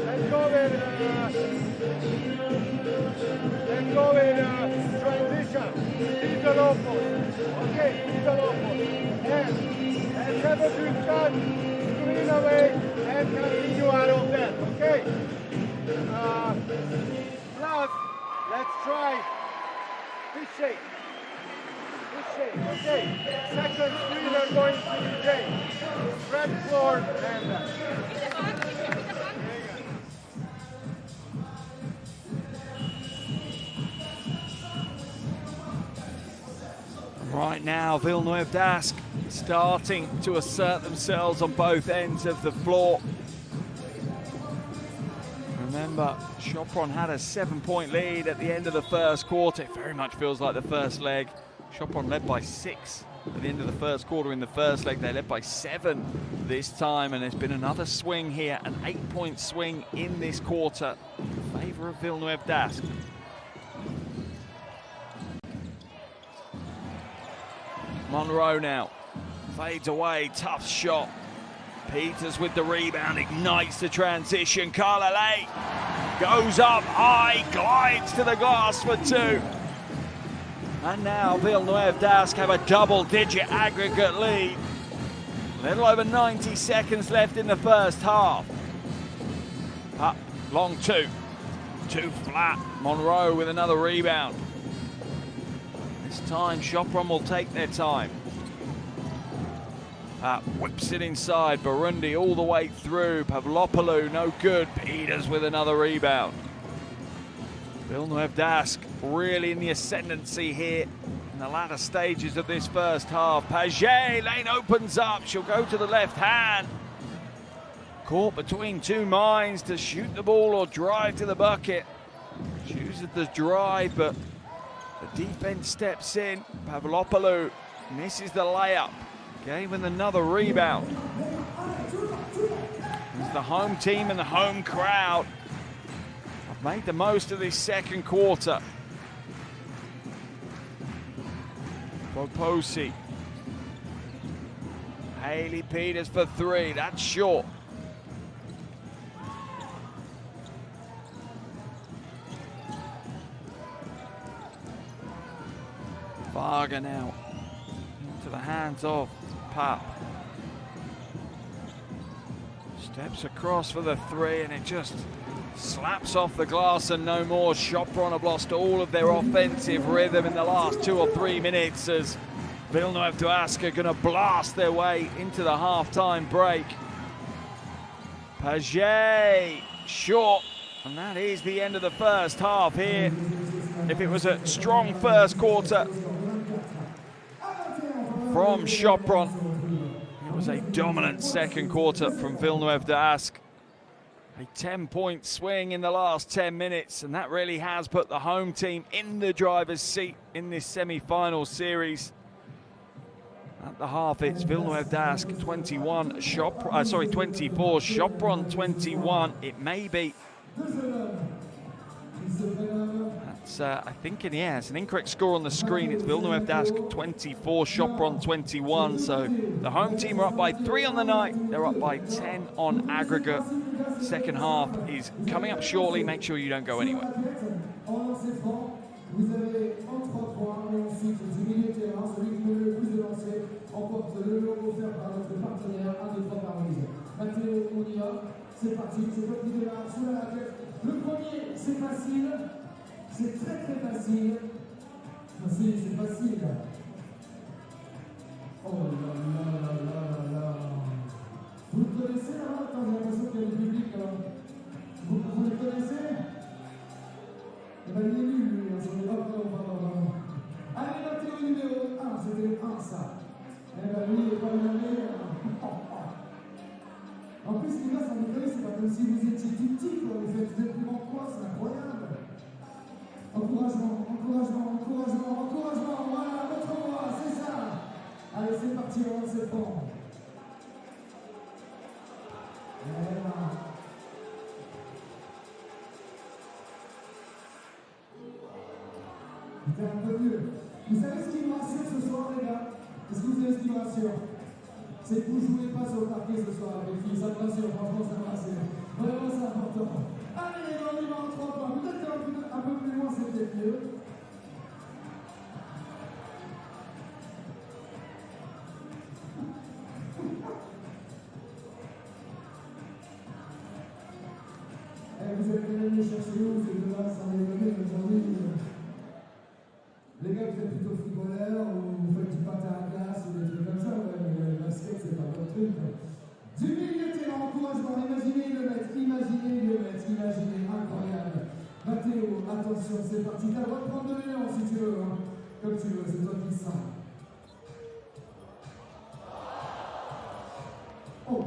Let's go with transition. Leave the low post. Okay, leave the low post. And let's have a good shot, screen away, and continue out of that, okay? Plus, let's try this shape. This shape, okay? Second screener going to EJ. Spread floor and Right now, Villeneuve d'Ascq starting to assert themselves on both ends of the floor. Remember, Sopron had a 7-point lead at the end of the first quarter. It very much feels like the first leg. Sopron led by 6 at the end of the first quarter in the first leg. They led by 7 this time, and there's been another swing here, an 8-point swing in this quarter in favor of Villeneuve d'Ascq. Monroe now fades away, tough shot. Peters with the rebound, ignites the transition. Carlalay goes up high, glides to the glass for 2. And now Villeneuve d'Ascq have a double-digit aggregate lead. A little over 90 seconds left in the first half. Up, long 2. 2 flat. Monroe with another rebound. This time, Sopron will take their time. Whips it inside. Burundi all the way through. Pavlopoulou, no good. Peters with another rebound. Villeneuve d'Ascq really in the ascendancy here in the latter stages of this first half. Paget, lane opens up. She'll go to the left hand. Caught between two minds to shoot the ball or drive to the bucket. Chooses the drive, but the defense steps in. Pavlopoulou misses the layup. Gave with another rebound. As the home team and the home crowd have made the most of this second quarter. Poposi. Haley Peters for 3. That's short. Varga now into the hands of Pap. Steps across for the 3 and it just slaps off the glass and no more. Sopron have lost all of their offensive rhythm in the last 2 or 3 minutes as Villeneuve d'Ascq are going to blast their way into the halftime break. Paget short, and that is the end of the first half here. If it was a strong first quarter from Sopron, it was a dominant second quarter from Villeneuve d'Ascq. A 10-point swing in the last 10 minutes, and that really has put the home team in the driver's seat in this semi-final series. At the half, it's Villeneuve Dask 24, Sopron 21. It may be. That's, I think, it's an incorrect score on the screen. It's Villeneuve Dask 24, Sopron 21. So the home team are up by 3 on the night. They're up by 10 on aggregate. Second half is coming up shortly. Make sure you don't go anywhere. Vous avez 33 points, et ensuite du milieu de terrain, celui qui met le plus de lancers emporte le lot offert par notre partenaire, 1, 2, 3 par mise. Mathéo, on y va, c'est parti, c'est toi qui démarre sous la raquette. Le premier, c'est facile, c'est très très facile. C'est facile. Oh là là là là là. Vous le connaissez là? Attends, j'ai l'impression qu'il y a du public là. Vous le connaissez? Eh ben, il est nul, lui, j'en ai pas vraiment. Allez, Mathéo numéro 1, c'était le 1, ça. Eh ben, lui, il est pas le meilleur. En plus, les gars, ça me fait, c'est pas comme si vous étiez tout petit, quoi. Vous êtes plus grand que moi, c'est incroyable. Encouragement, encouragement, encouragement, encouragement. Voilà, montre-moi, c'est ça. Allez, c'est parti, on se prend. Voilà. C'était un peu mieux. Vous savez ce qui me rassure ce soir, les gars? Est-ce que vous savez ce qui me rassure? C'est que vous ne jouez pas sur le parquet ce soir avec les filles. Ça me rassure, franchement, ça me rassure. Vraiment, c'est important. Allez, on y va en 3 points. Peut-être qu'un peu plus loin, c'est peut-être mieux. Vous avez bien allé chercher où? Ces deux-là, ça en est donné aujourd'hui. Les gars, vous êtes plutôt footballeurs ou vous faites du patin à glace ou des trucs comme ça, ouais, mais le basket, c'est pas votre truc. Du milieu de terrain, encouragement, imaginez le mettre, imaginez, incroyable. Mathéo, attention, c'est parti, t'as le droit de prendre de l'élan si tu veux, hein. Comme tu veux, c'est toi qui le sens. Oh,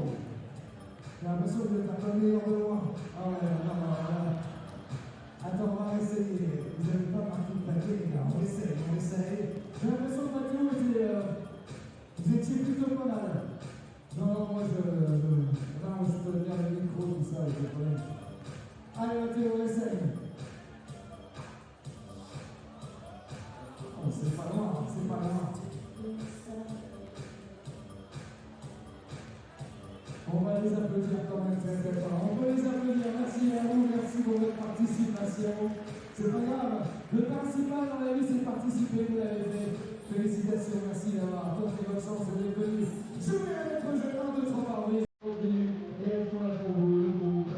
j'ai l'impression que vous êtes un peu meilleur de moi. Ah ouais, non. Attends, on va essayer. Vous n'avez pas marqué le paquet, les gars. On essaye. J'ai l'impression que Mathéo vous étiez plutôt pas mal. Non, moi je peux venir le micro, tout ça, j'ai pas de problème. Allez, Mathéo, on essaye. Oh, c'est pas loin. On va les applaudir quand même très fort. On peut les applaudir. Merci à vous, merci pour votre participation. C'est pas grave. Le principal dans la vie, c'est de participer. Vous l'avez fait. Félicitations, merci d'avoir tenté votre chance et d'être venu jouer à notre jeu 1, 2, 3 par minute. Et elles sont là pour vous, le groupe.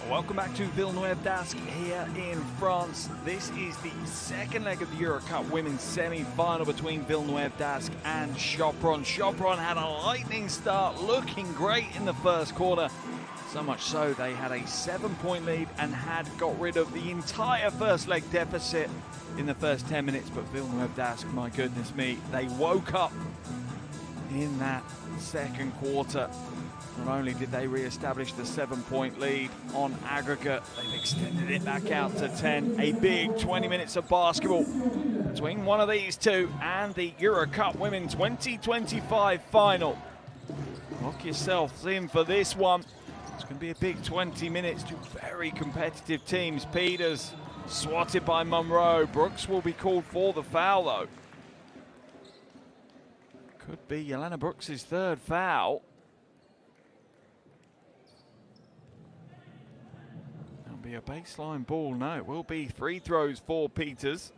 Welcome back to Villeneuve Dasc here in France. This is the second leg of the EuroCup Women's semi-final between Villeneuve Dasc and Sopron. Sopron had a lightning start, looking great in the first quarter. So much so they had a 7-point lead and had got rid of the entire first leg deficit in the first 10 minutes. But Villeneuve Dasc, my goodness me, they woke up in that second quarter. Not only did they re-establish the 7-point lead on aggregate, they've extended it back out to 10. A big 20 minutes of basketball between one of these two and the EuroCup Women 2025 final. Lock yourselves in for this one. It's going to be a big 20 minutes, two very competitive teams. Peters swatted by Monroe. Brooks will be called for the foul though. Could be Jelena Brooks' third foul. Be a baseline ball. No, it will be free throws for Peters.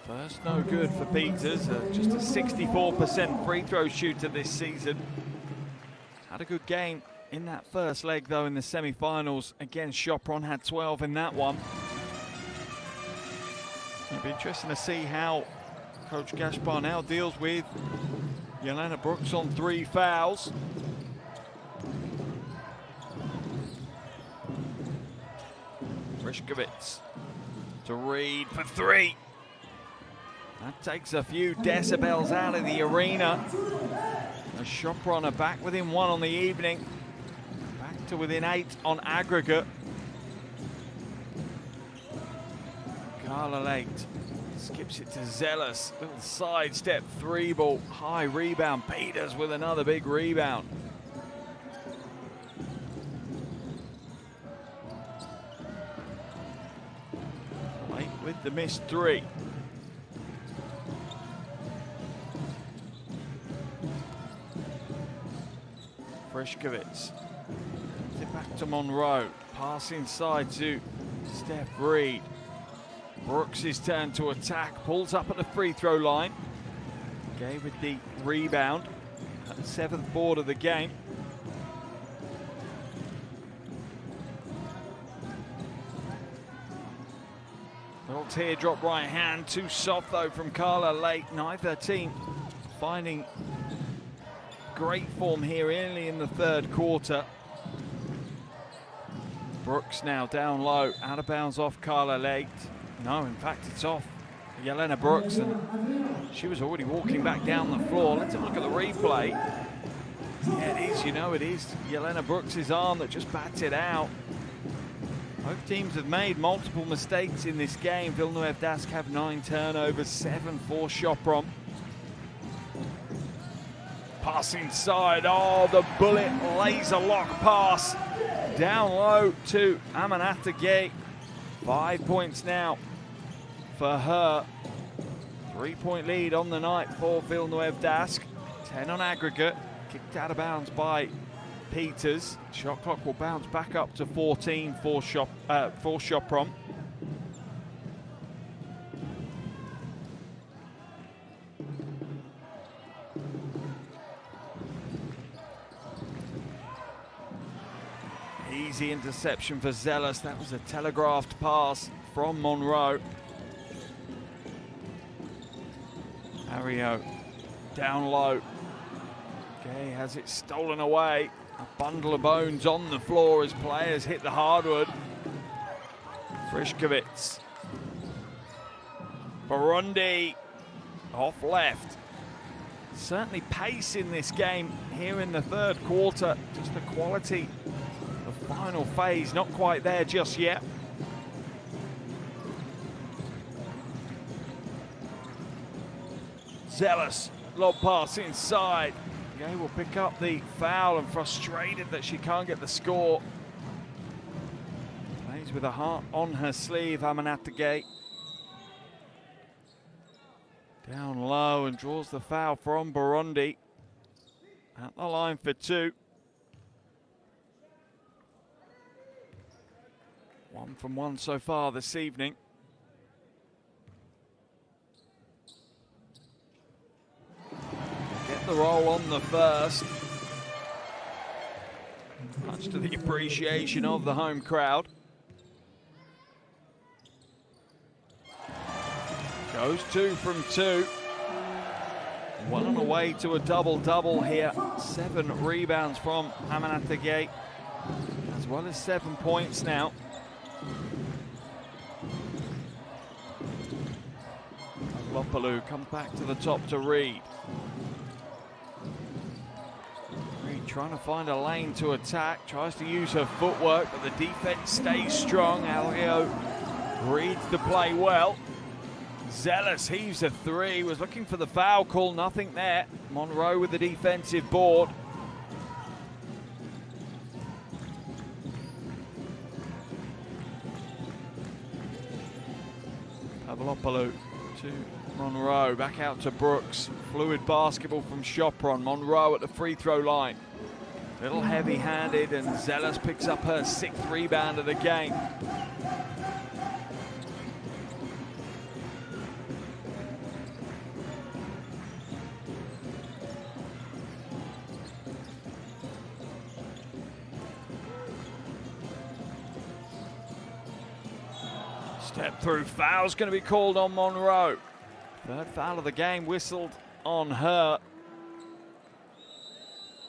First no good for Peters, just a 64% free throw shooter this season. Had a good game in that first leg though in the semi-finals against Sopron, had 12 in that one. It'll be interesting to see how Coach Gaspar now deals with Jelena Brooks on 3 fouls. Frišković to Reed for 3. That takes a few decibels out of the arena. The Sopron are back within 1 on the evening. Back to within 8 on aggregate. Carla Late skips it to Zealous, little sidestep 3-ball, high rebound. Peters with another big rebound. Late with the missed 3. Frišković, it back to Monroe, pass inside to Steph Reed. Brooks' turn to attack, pulls up at the free throw line. Gay with the rebound at the 7th board of the game. Little teardrop right hand, too soft though from Carla Late. Neither team finding great form here early in the third quarter. Brooks now down low, out of bounds off Carla Late. No, in fact, it's off Jelena Brooks, and she was already walking back down the floor. Let's have a look at the replay. Yeah, it is, you know, it is Jelena Brooks' arm that just bats it out. Both teams have made multiple mistakes in this game. Villeneuve Dasc have 9 turnovers, 7 for Sopron. Pass inside, oh, the bullet laser lock pass. Down low to Aminata Gay. 5 points now for her. 3-point lead on the night for Villeneuve Dasc. 10 on aggregate. Kicked out of bounds by Peters. Shot clock will bounce back up to 14 for Sopron. Easy interception for Zealous. That was a telegraphed pass from Monroe. Ario down low. Gay has it stolen away. A bundle of bones on the floor as players hit the hardwood. Frišković. Burundi off left. Certainly pace in this game here in the third quarter. Just the quality. The final phase not quite there just yet. Zealous, lob pass inside. Gay will pick up the foul and frustrated that she can't get the score. Plays with a heart on her sleeve, Aminata Gay. Down low and draws the foul from Burundi. At the line for 2. 1 from 1 so far this evening. the roll on the first. Much to the appreciation of the home crowd. Goes 2 from 2. Well on the way to a double-double here. 7 rebounds from Amanatagay, as well as 7 points now. Lopalu comes back to the top to Reed. Reed trying to find a lane to attack, tries to use her footwork, but the defense stays strong. Algeo reads the play well. Zealous heaves a 3, was looking for the foul call, nothing there. Monroe with the defensive board. Pavlopoulou to Monroe, back out to Brooks. Fluid basketball from Sopron. Monroe at the free throw line. Little heavy-handed, and Zealous picks up her 6th rebound of the game. Step through foul's going to be called on Monroe. 3rd foul of the game whistled on her.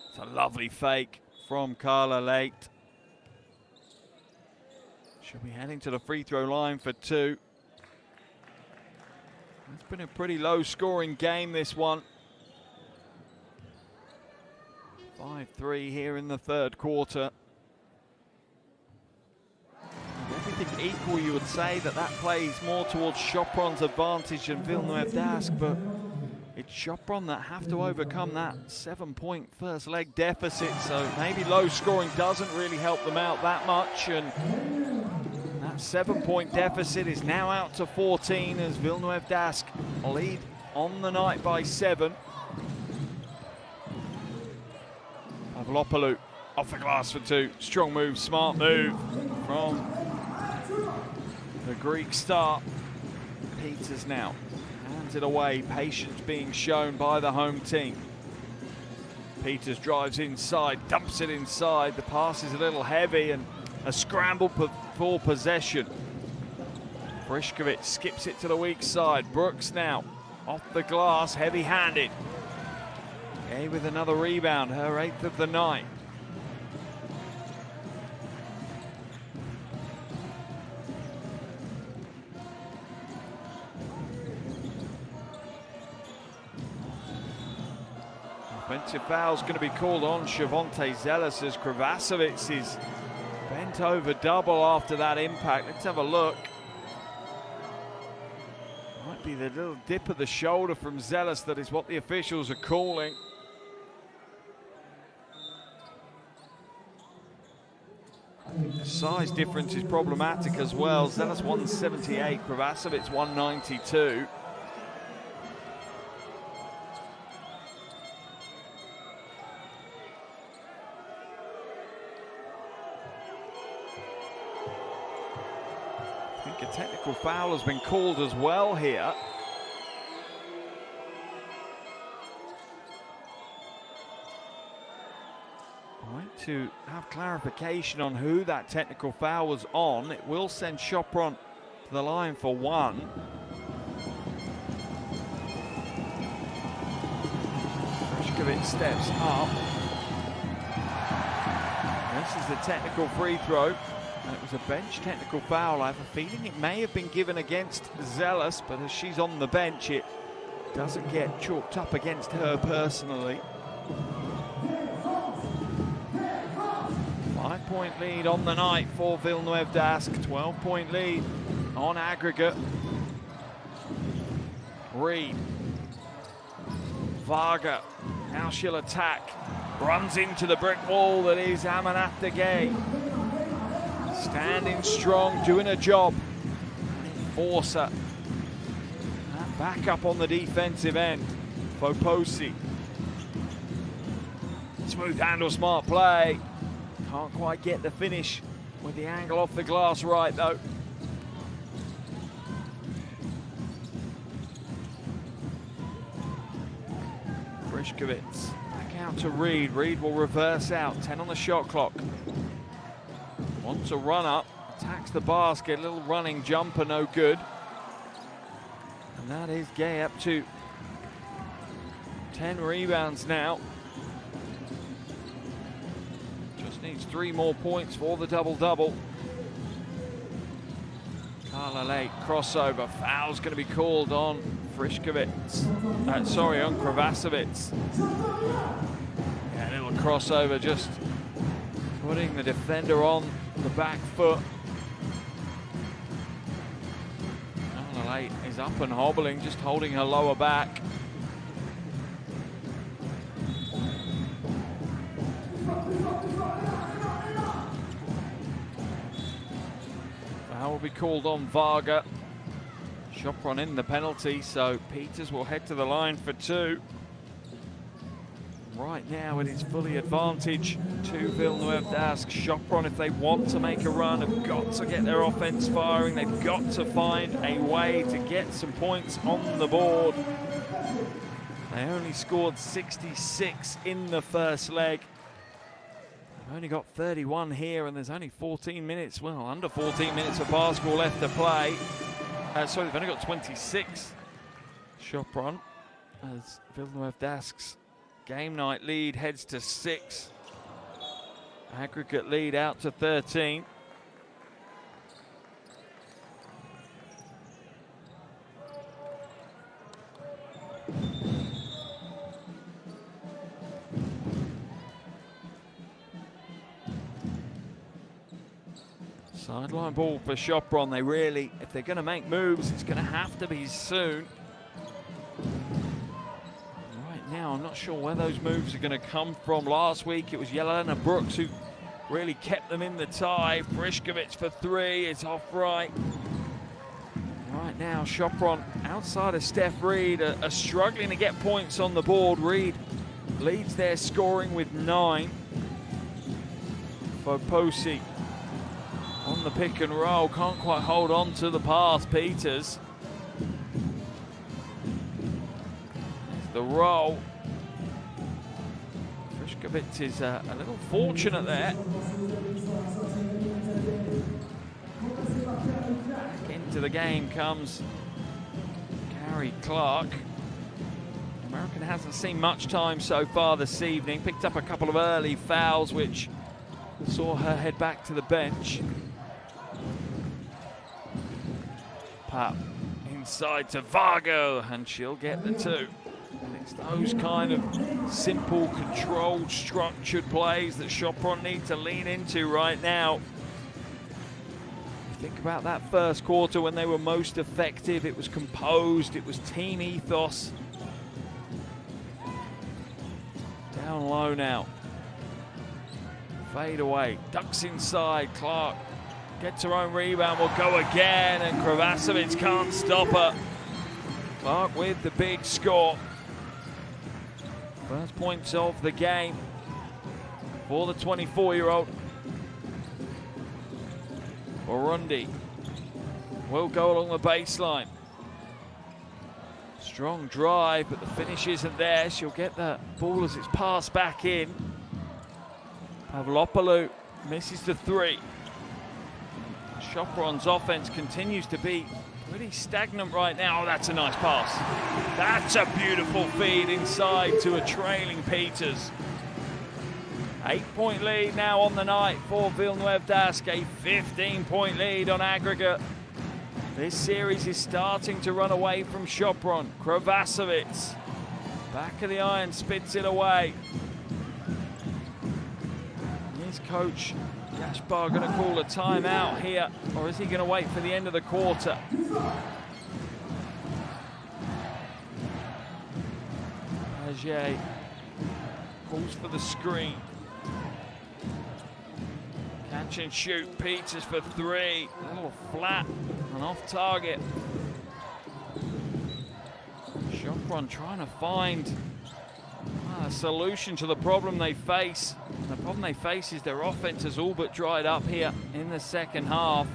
It's a lovely fake from Carla Late. She'll be heading to the free throw line for 2. It's been a pretty low scoring game, this one. 5-3 here in the 3rd quarter. Everything equal, you would say that plays more towards Sopron's advantage than Villeneuve d'Ascq, but it's Sopron that have to overcome that 7-point first leg deficit, so maybe low scoring doesn't really help them out that much, and that 7-point deficit is now out to 14 as Villeneuve d'Ascq lead on the night by 7. Pavlopoulou off the glass for 2. Strong move, smart move from the Greek star. Peters now hands it away, patience being shown by the home team. Peters drives inside, dumps it inside. The pass is a little heavy and a scramble for possession. Brišković skips it to the weak side. Brooks now off the glass, heavy-handed. Gay with another rebound, her 8th of the night. Offensive foul's going to be called on Shavonte Zealous as Kravacevic is bent over double after that impact. Let's have a look. Might be the little dip of the shoulder from Zealous that is what the officials are calling. The size difference is problematic as well. Zealous 178, Kravacevic 192. I think a technical foul has been called as well here. Right, to have clarification on who that technical foul was on. It will send Sopron to the line for 1. Brišković steps up. This is the technical free throw. And it was a bench technical foul. I have a feeling it may have been given against Zealous, but as she's on the bench, it doesn't get chalked up against her personally. 5-point lead on the night for Villeneuve d'Ascq. 12-point lead on aggregate. Reed. Varga. Now she'll attack. Runs into the brick wall that is Amanatagay. Standing strong, doing a job. Forcer. Back up on the defensive end. Foposi. Smooth handle, smart play. Can't quite get the finish with the angle off the glass right though. Frischkowitz back out to Reed. Reed will reverse out. 10 on the shot clock. Wants a run up. Attacks the basket. Little running jumper, no good. And that is Gay up to 10 rebounds now. Just needs 3 more points for the double-double. Carla Lake crossover. Foul's going to be called on Frischkowitz. On Kravacevic. Yeah, a little crossover, just putting the defender on the back foot. Carla Lake is up and hobbling, just holding her lower back. Foul will be called on Varga. Sopron in the penalty, so Peters will head to the line for 2. Right now it is fully advantage to Villeneuve Dask. Sopron, if they want to make a run, have got to get their offense firing. They've got to find a way to get some points on the board. They only scored 66 in the first leg. They've only got 31 here, and there's only 14 minutes, well, under 14 minutes of basketball left to play. Sorry, they've only got 26. Sopron, as Villeneuve Dask's game night lead heads to 6. Aggregate lead out to 13. Sideline ball for Sopron. They really, if they're going to make moves, it's going to have to be soon. Right now, I'm not sure where those moves are going to come from. Last week, it was Jelena Brooks who really kept them in the tie. Frischkowitz for 3, it's off right. Right now, Sopron, outside of Steph Reed, are struggling to get points on the board. Reed leads their scoring with 9. Foposi on the pick and roll, can't quite hold on to the pass. Peters. There's the roll. Frischkowitz is a little fortunate there. Back into the game comes Carrie Clark. American hasn't seen much time so far this evening. Picked up a couple of early fouls, which saw her head back to the bench. Pap inside to Vargo, and she'll get the 2. And it's those kind of simple, controlled, structured plays that Sopron need to lean into right now. Think about that first quarter when they were most effective. It was composed, it was team ethos. Down low now. Fade away, ducks inside, Clark gets her own rebound, will go again, and Kravacevic can't stop her. Clark with the big score. First points of the game for the 24-year-old. Burundi will go along the baseline. Strong drive, but the finish isn't there. She'll get the ball as it's passed back in. Pavlopoulou misses the 3. Sopron's offense continues to be pretty stagnant right now. Oh, that's a nice pass. That's a beautiful feed inside to a trailing Peters. 8-point lead now on the night for Villeneuve Dask. A 15-point lead on aggregate. This series is starting to run away from Sopron. Kravacevic, back of the iron, spits it away. Is Coach Gaspar going to call a timeout here, or is he going to wait for the end of the quarter? Paget calls for the screen. Catch and shoot, Peters for 3. A little flat and off target. Sopron trying to find a solution to the problem they face. The problem they face is their offense has all but dried up here in the second half.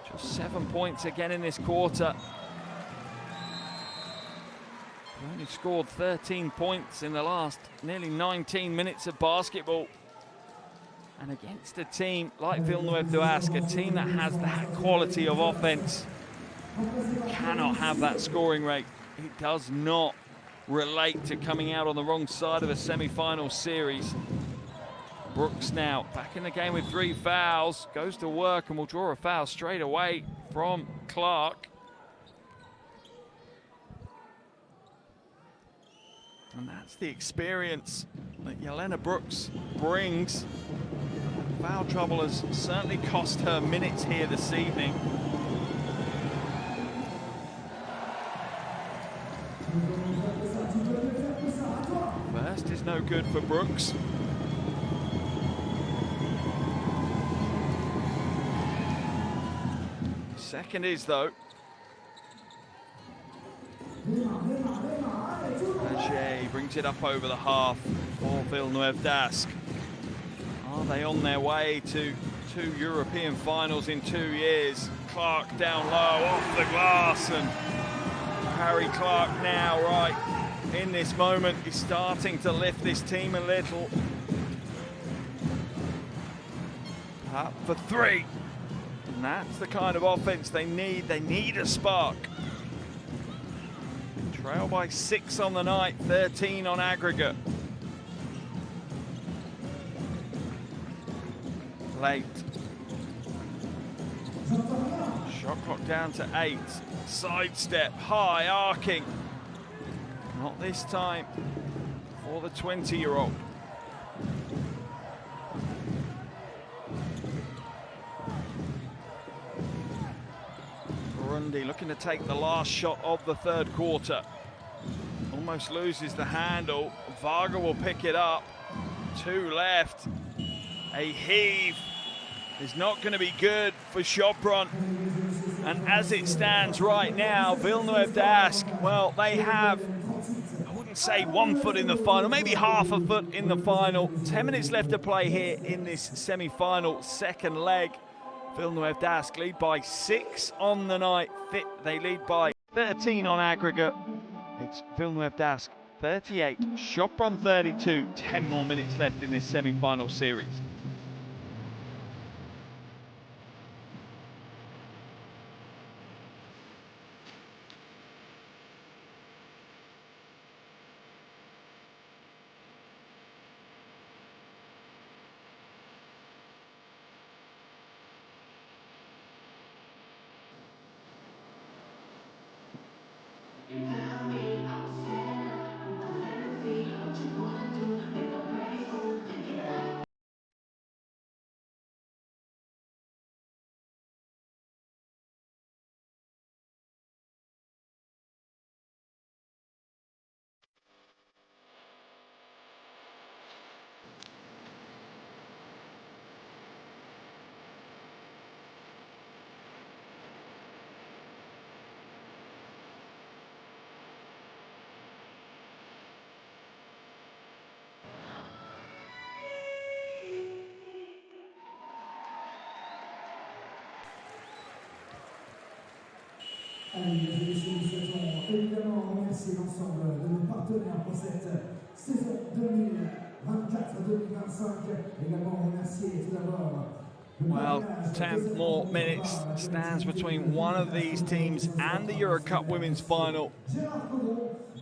Just 7 points again in this quarter. Only scored 13 points in the last nearly 19 minutes of basketball. And against a team like Villeneuve d'Ascq, a team that has that quality of offense, cannot have that scoring rate. It does not relate to coming out on the wrong side of a semi-final series. Brooks now back in the game with 3 fouls, goes to work and will draw a foul straight away from Clark. And that's the experience that Jelena Brooks brings. Foul trouble has certainly cost her minutes here this evening. First is no good for Brooks. Second is, though. Ajay brings it up over the half for Villeneuve d'Ascq. Are they on their way to 2 European finals in 2 years? Clark down low, off the glass, and Harry Clark now, right in this moment, is starting to lift this team a little. Up for 3. And that's the kind of offense they need. They need a spark. Trail by 6 on the night, 13 on aggregate. Late. Shot clock down to 8. Sidestep, high, arcing. Not this time for the 20-year-old. Burundi looking to take the last shot of the 3rd quarter. Almost loses the handle. Varga will pick it up. 2 left. A heave is not going to be good for Sopron. And as it stands right now, Villeneuve d'Ascq, well, they have, I wouldn't say 1 foot in the final, maybe half a foot in the final. 10 minutes left to play here in this semi-final 2nd leg. Villeneuve d'Ascq lead by 6 on the night. They lead by 13 on aggregate. It's Villeneuve d'Ascq 38, Sopron 32. 10 more minutes left in this semi-final series. Allez, mesdames et messieurs, nous souhaitons évidemment remercier l'ensemble de nos partenaires pour cette saison 2024-2025. Également remercier tout d'abord. Well, 10 more minutes stands between one of these teams and the EuroCup Women's final.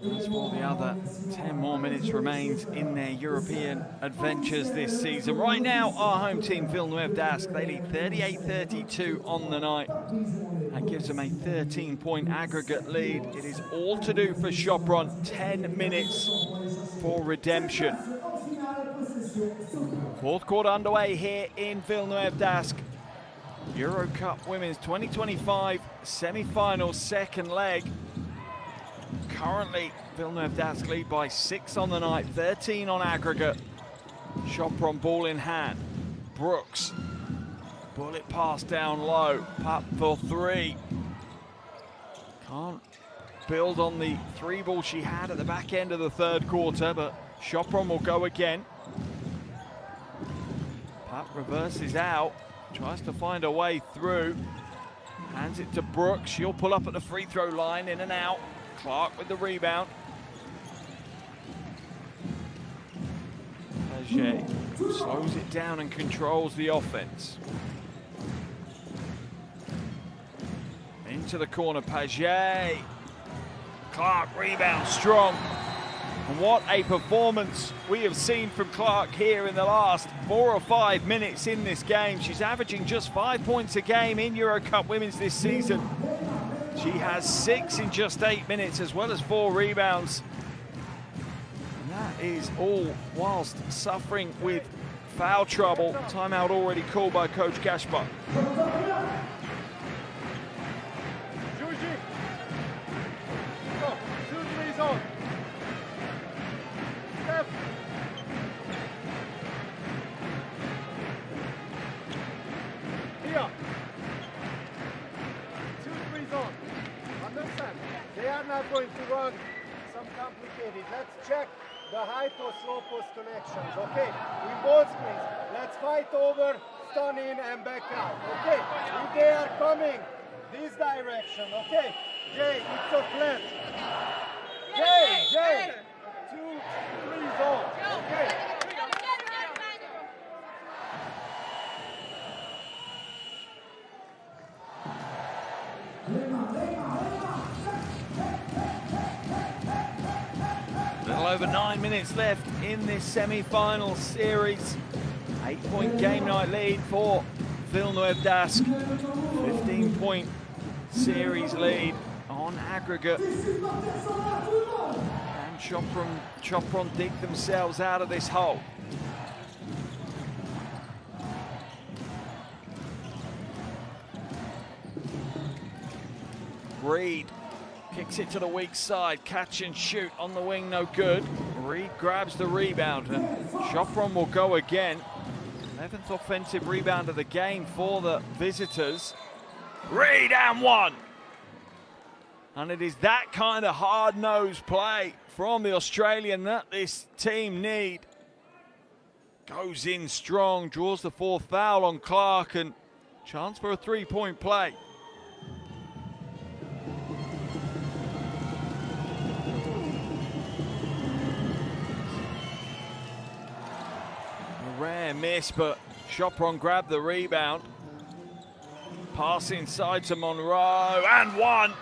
As for the other, 10 more minutes remains in their European adventures this season. Right now, our home team, Villeneuve d'Ascq, they lead 38-32 on the night. That gives them a 13-point aggregate lead. It is all to do for Sopron. 10 minutes for redemption. 4th quarter underway here in Villeneuve d'Ascq. EuroCup Women's 2025 semi-final 2nd leg. Currently, Villeneuve d'Ascq lead by 6 on the night, 13 on aggregate. Sopron ball in hand. Brooks. Bullet pass down low. Up for 3. Can't build on the 3 ball she had at the back end of the 3rd quarter, but Sopron will go again. Pat reverses out, tries to find a way through. Hands it to Brooks. She'll pull up at the free throw line, in and out. Clark with the rebound. Paget slows it down and controls the offense. Into the corner, Paget. Clark rebounds strong. And what a performance we have seen from Clark here in the last 4 or 5 minutes in this game. She's averaging just 5 points a game in EuroCup Women's this season. She has 6 in just 8 minutes, as well as 4 rebounds. And that is all whilst suffering with foul trouble. Timeout already called by Coach Gaspar. Going to run some complicated. Let's check the high post, low post connections. Okay, in both screens. Let's fight over, stun in and back out. Okay, if they are coming this direction. Okay, Jay, it's a flat. Jay, 2, 3 zone. Okay. Over 9 minutes left in this semi-final series. 8-point game night lead for Villeneuve Dask. 15-point series lead on aggregate. And Sopron dig themselves out of this hole. Reed kicks it to the weak side, catch and shoot on the wing, no good. Reed grabs the rebound and Sopron will go again. 11th offensive rebound of the game for the visitors. Reed and one. And it is that kind of hard-nosed play from the Australian that this team need. Goes in strong, draws the 4th foul on Clark, and chance for a 3-point play. Rare miss, but Sopron grabbed the rebound. Pass inside to Monroe, and one.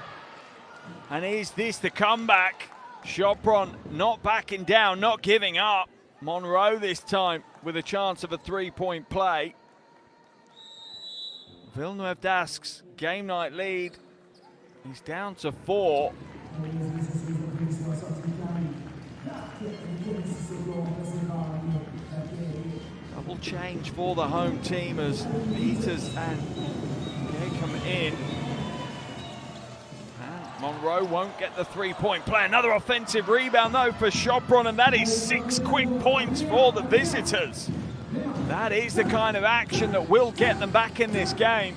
And is this the comeback? Sopron not backing down, not giving up. Monroe this time with a chance of a 3-point play. Villeneuve Dask's game night lead is down to 4. Double change for the home team as Peters and Gay come in. And Monroe won't get the 3-point play. Another offensive rebound though for Sopron, and that is 6 quick points for the visitors. That is the kind of action that will get them back in this game.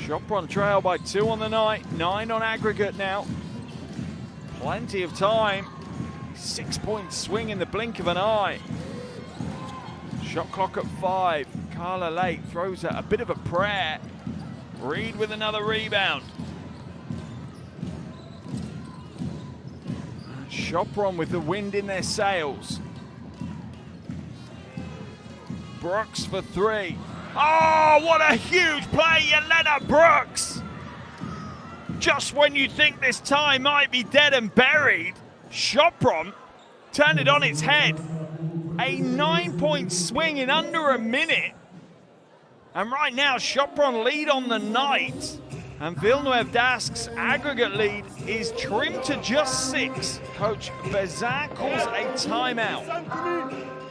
Sopron trail by 2 on the night, 9 on aggregate now. Plenty of time. 6-point swing in the blink of an eye. Shot clock at 5. Carla Lake throws a bit of a prayer. Reed with another rebound. Sopron with the wind in their sails. Brooks for 3. Oh, what a huge play, Yelena Brooks! Just when you think this tie might be dead and buried, Sopron turned it on its head. A 9-point swing in under a minute. And right now, Sopron lead on the night. And Villeneuve Dask's aggregate lead is trimmed to just 6. Coach Bezin calls a timeout.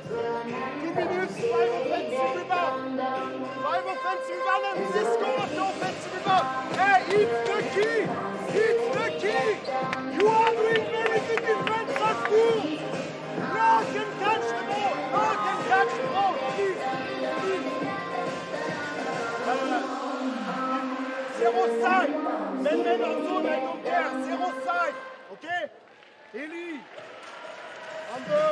2 minutes, 5 offensive rebound. 5 offensive rebound and 6 offensive rebound. Hey, it's the key. It's the key. You are doing everything defense at school. No can catch the ball. No can catch the ball. Please. Zero side. Men on zone, I don't care. 0 side. Okay? Eli. On the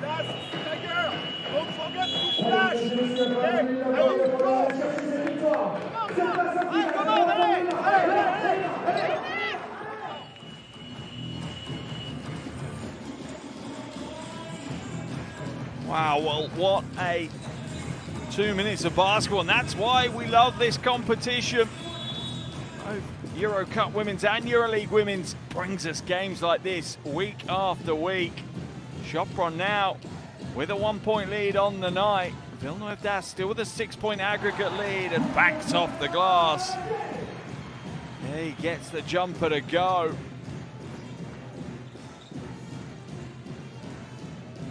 last stagger. Don't forget to flash. Okay? Come on, hey. Wow, well, what a 2 minutes of basketball, and that's why we love this competition. Both EuroCup Women's and EuroLeague Women's brings us games like this week after week. Sopron now with a 1-point lead on the night. Villeneuve Dask still with a 6-point aggregate lead and backs off the glass. He gets the jumper to go.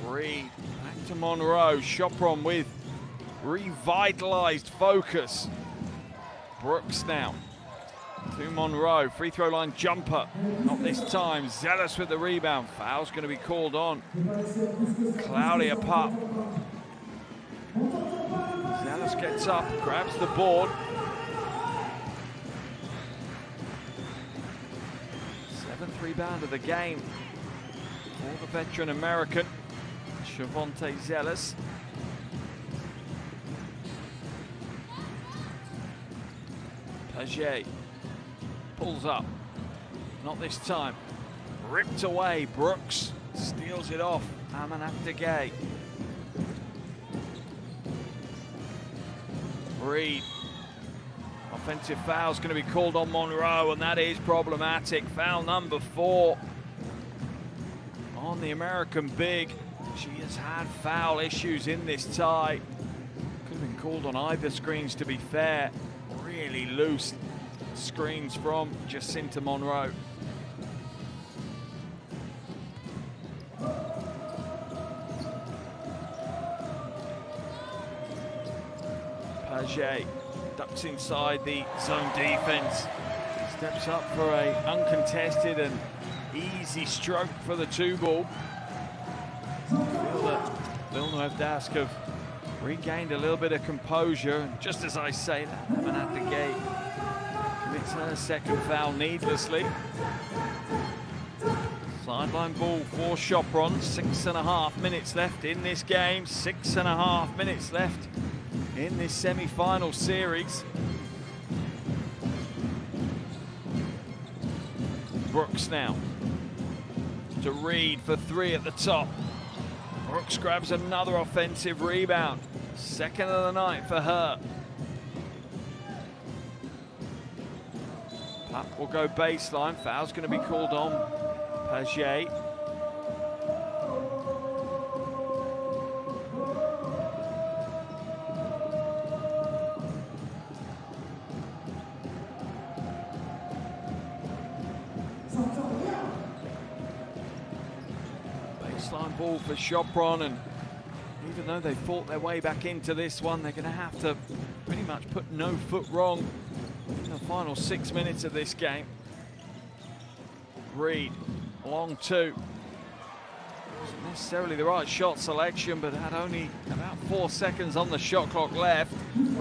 Reed back to Monroe. Sopron with revitalized focus. Brooks now to Monroe. Free throw line jumper. Not this time. Zealous with the rebound. Foul's going to be called on Claudia Pup. Zealous gets up, grabs the board. 7th rebound of the game for the veteran American, Shavonte Zealous. Paget pulls up, not this time. Ripped away, Brooks steals it off, Amanat. Reed. Offensive foul's going to be called on Monroe, and that is problematic. Foul number 4 on the American big. She has had foul issues in this tie. Could have been called on either screens, to be fair. Really loose screens from Jacinta Monroe. Paget ducks inside the zone defense. Steps up for a uncontested and easy stroke for the 2-ball. I feel that Villeneuve Dask have regained a little bit of composure. And just as I say that, Amanat commits her 2nd foul needlessly. Sideline ball for Sopron. 6.5 minutes left in this game. 6.5 minutes left in this semi-final series. Brooks now to Reed for 3 at the top. Brooks grabs another offensive rebound. 2nd of the night for her. Pup will go baseline. Foul's going to be called on Paget. Baseline ball for Sopron, and even though they fought their way back into this one, they're going to have to pretty much put no foot wrong in the final 6 minutes of this game. Reed, long 2. Wasn't necessarily the right shot selection, but had only about 4 seconds on the shot clock left. You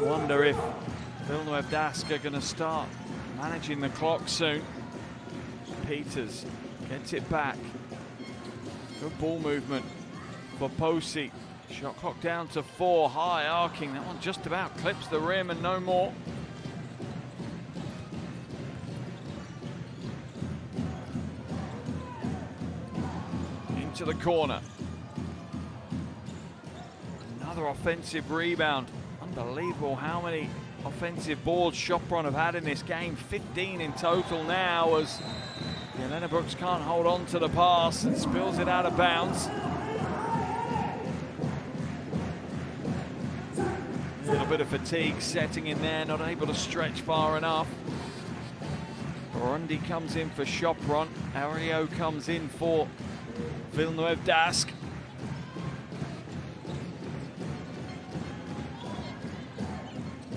wonder if Villeneuve Dask are going to start managing the clock soon. Peters gets it back. Good ball movement for Posey. Shot clock down to 4, high arcing. That one just about clips the rim and no more. Into the corner. Another offensive rebound. Unbelievable how many offensive boards Sopron have had in this game. 15 in total now, as Elena Brooks can't hold on to the pass and spills it out of bounds. A little bit of fatigue setting in there, not able to stretch far enough. Burundi comes in for Sopron. Ario comes in for Villeneuve Dask.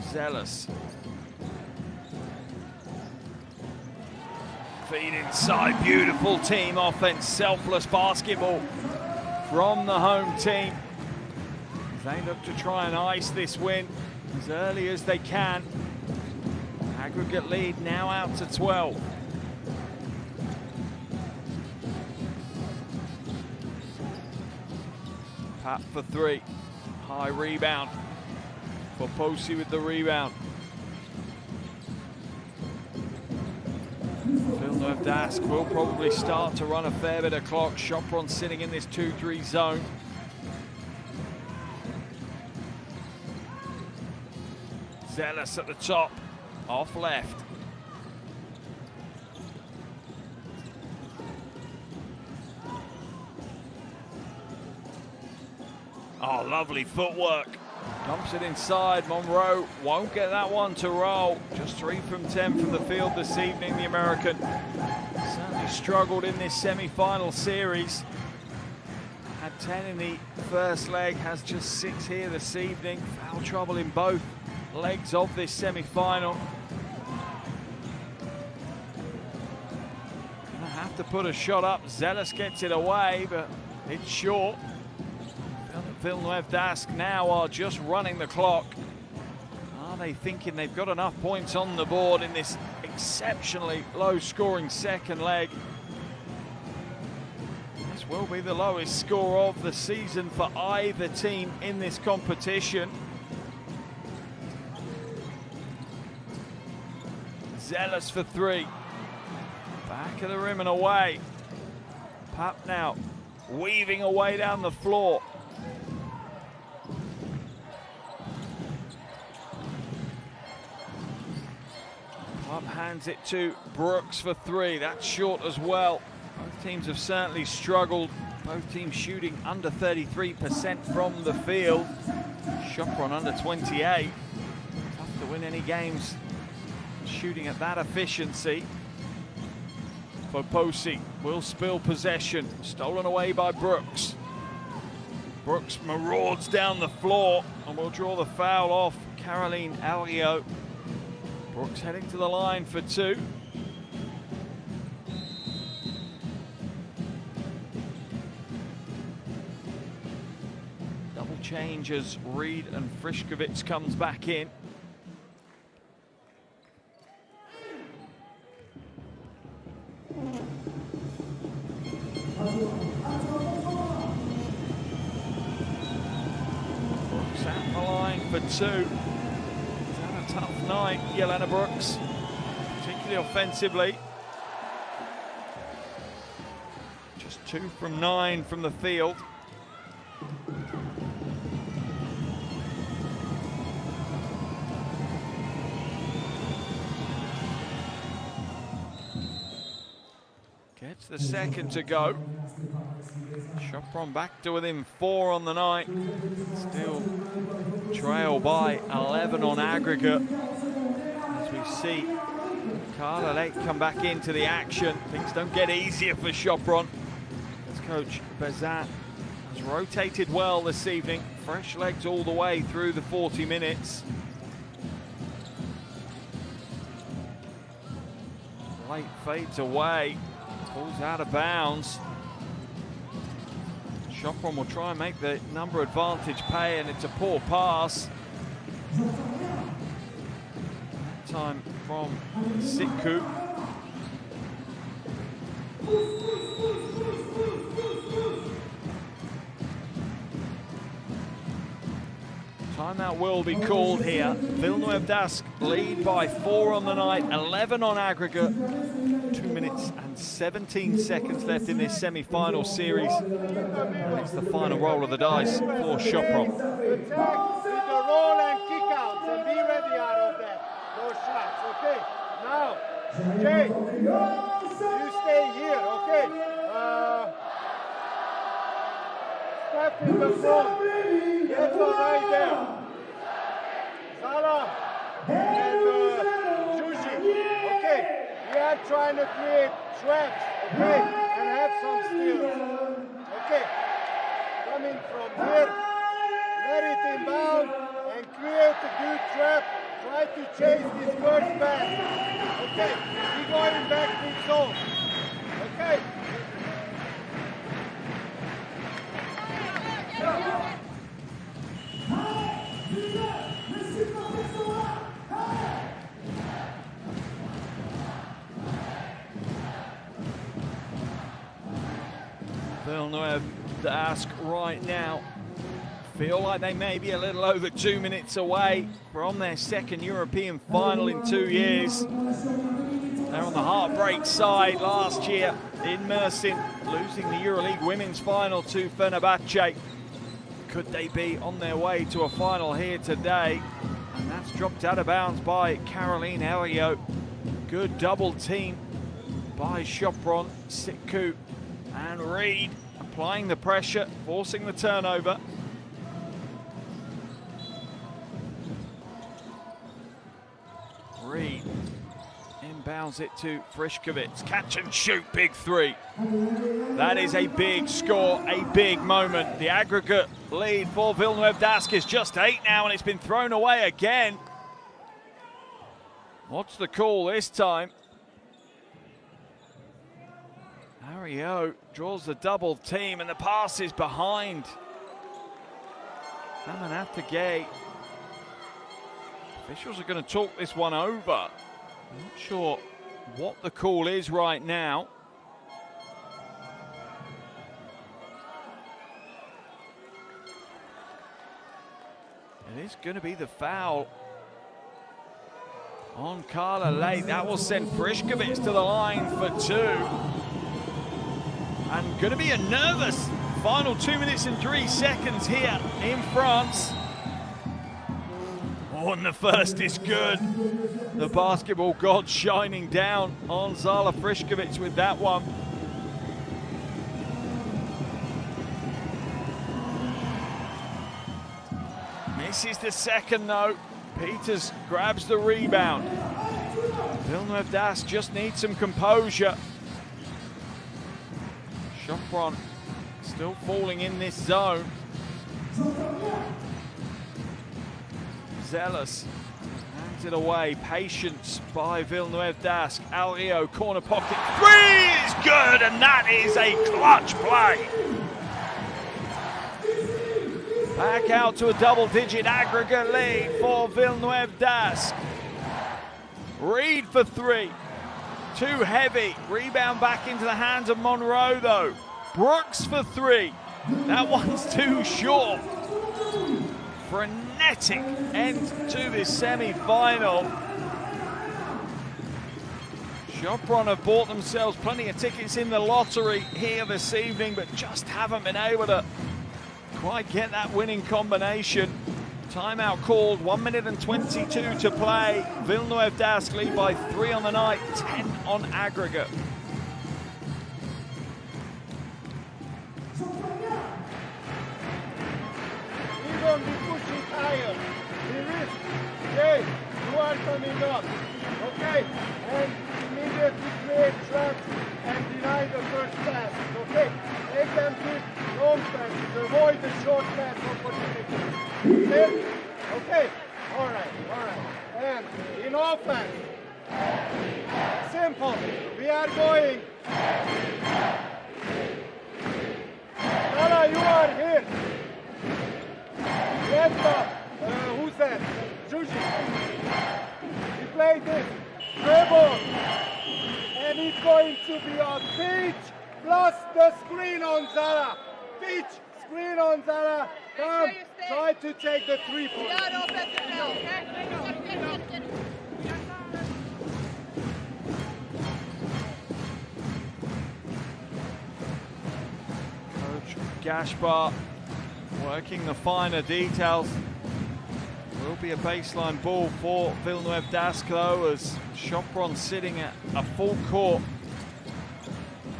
Zealous. Feed inside, beautiful team offense, selfless basketball from the home team. They look to try and ice this win as early as they can. Aggregate lead now out to 12. Pat for 3, high rebound for Posey with the rebound. Villeneuve Dask will probably start to run a fair bit of clock. Sopron sitting in this 2-3 zone. Zealous at the top, off left. Oh, lovely footwork. Dumps it inside. Monroe won't get that one to roll. Just 3 from 10 from the field this evening, the American. Certainly struggled in this semi-final series. Had 10 in the first leg, has just 6 here this evening. Foul trouble in both legs of this semi-final. Gonna have to put a shot up. Zealous gets it away, but it's short. Villeneuve Dask now are just running the clock. Are they thinking they've got enough points on the board in this exceptionally low-scoring second leg? This will be the lowest score of the season for either team in this competition. Zealous for 3. Back of the rim and away. Pap now weaving away down the floor. Pap hands it to Brooks for 3. That's short as well. Both teams have certainly struggled. Both teams shooting under 33% from the field. Sopron under 28. Tough to win any games shooting at that efficiency. Foposi will spill possession. Stolen away by Brooks. Brooks marauds down the floor and will draw the foul off Caroline Alrio. Brooks heading to the line for 2. Double change as Reed and Frišković comes back in. Brooks at the line for 2. Tough night, Jelena Brooks, particularly offensively. Just 2 from 9 from the field. Gets the second to go. Sopron back to within 4 on the night. Still trail by 11 on aggregate. As we see Carla Lake come back into the action. Things don't get easier for Sopron. As coach Bazat has rotated well this evening. Fresh legs all the way through the 40 minutes. Late fades away. Pulls out of bounds. Sopron will try and make the number advantage pay, and it's a poor pass. That time from Sitku. Timeout will be called here. Villeneuve Dask lead by 4 on the night, 11 on aggregate. 2 minutes and 17 seconds left in this semi-final series. And it's the final roll of the dice for Sopron. With the roll and kick outs and be ready out of that. Those shots, okay? Now, Jay, you stay here, okay? Step in the front. Get right there. Salah and Juji, okay? We are trying to create traps, okay? And have some steals. Okay, coming from here, let it inbound and create a good trap. Try to chase this first pass. Okay, we're going back to zone. Okay. Villeneuve Dask right now feel like they may be a little over 2 minutes away from their second European final in 2 years. They're on the heartbreak side last year in Mersin, losing the EuroLeague Women's Final to Fenerbahce. Could they be on their way to a final here today? And that's dropped out of bounds by Caroline Elio. Good double team by Sopron, Sitku and Reed, applying the pressure, forcing the turnover. Reed inbounds it to Frišković. Catch and shoot, big three. That is a big score, a big moment. The aggregate lead for Villeneuve Dask is just 8 now, and it's been thrown away again. What's the call this time? Ario draws the double team, and the pass is behind. Amanatagay. Officials are going to talk this one over. I'm not sure what the call is right now. It is going to be the foul on Carla Late. That will send Frišković to the line for 2. And going to be a nervous final 2 minutes and 3 seconds here in France. Oh, and the first is good. The basketball god shining down on Zala Frišković with that one. Misses the second though. Peters grabs the rebound. Villeneuve Dask just needs some composure. Sopron still falling in this zone. Zealous hands it away. Patience by Villeneuve Dask. Alrio corner pocket. 3 is good, and that is a clutch play. Back out to a double-digit aggregate lead for Villeneuve Dask. Reed for 3. Too heavy. Rebound back into the hands of Monroe though. Brooks for 3. That one's too short. Frenetic end to this semi-final. Sopron have bought themselves plenty of tickets in the lottery here this evening, but just haven't been able to quite get that winning combination. Timeout called, 1 minute and 22 to play. Villeneuve Dask lead by 3 on the night, 10 on aggregate. Be pushing higher. Be risk. Okay, you are coming up. Okay, and immediately create traps and deny the first pass. Okay, make them give long passes. Avoid the short pass opportunity. Okay, okay. All right. And in offense, simple. We are going. Nala, you are here. Left up, who's that? Juji. He played this dribble, and it's going to be a pitch plus the screen on Zara. Pitch, screen on Zara. Come, try to take the 3-point. Coach Gaspar working the finer details. Will be a baseline ball for Villeneuve Dask though, as Sopron sitting at a full court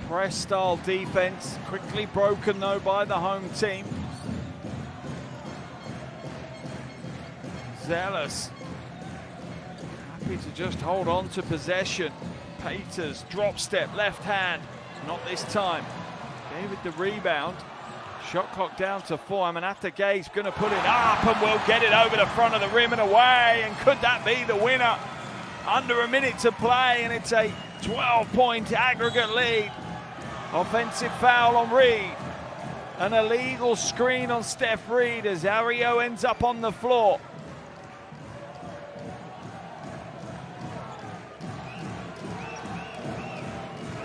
press style defense. Quickly broken though by the home team. Zealous happy to just hold on to possession. Peters drop step left hand, not this time. Gave it the rebound. Shot clock down to 4. Amanatagay's going to put it up and will get it over the front of the rim and away. And could that be the winner? Under a minute to play, and it's a 12-point aggregate lead. Offensive foul on Reed. An illegal screen on Steph Reed as Ario ends up on the floor.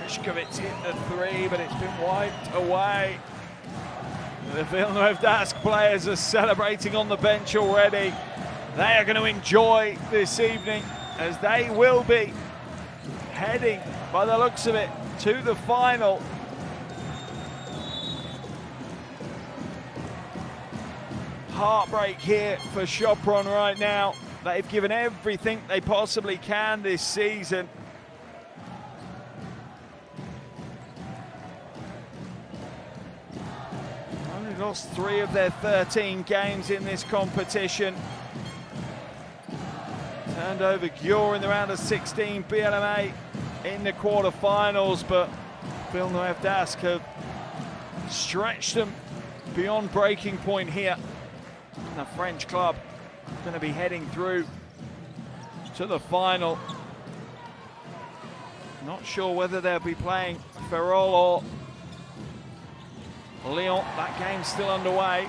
Frišković hit the 3, but it's been wiped away. The Villeneuve Dask players are celebrating on the bench already. They are going to enjoy this evening, as they will be heading, by the looks of it, to the final. Heartbreak here for Sopron right now. They've given everything they possibly can this season. Only lost 3 of their 13 games in this competition. Turned over Győr in the round of 16, BLMA in the quarterfinals, but Villeneuve Dask have stretched them beyond breaking point here. The French club going to be heading through to the final. Not sure whether they'll be playing Ferrol or Lyon. That game's still underway.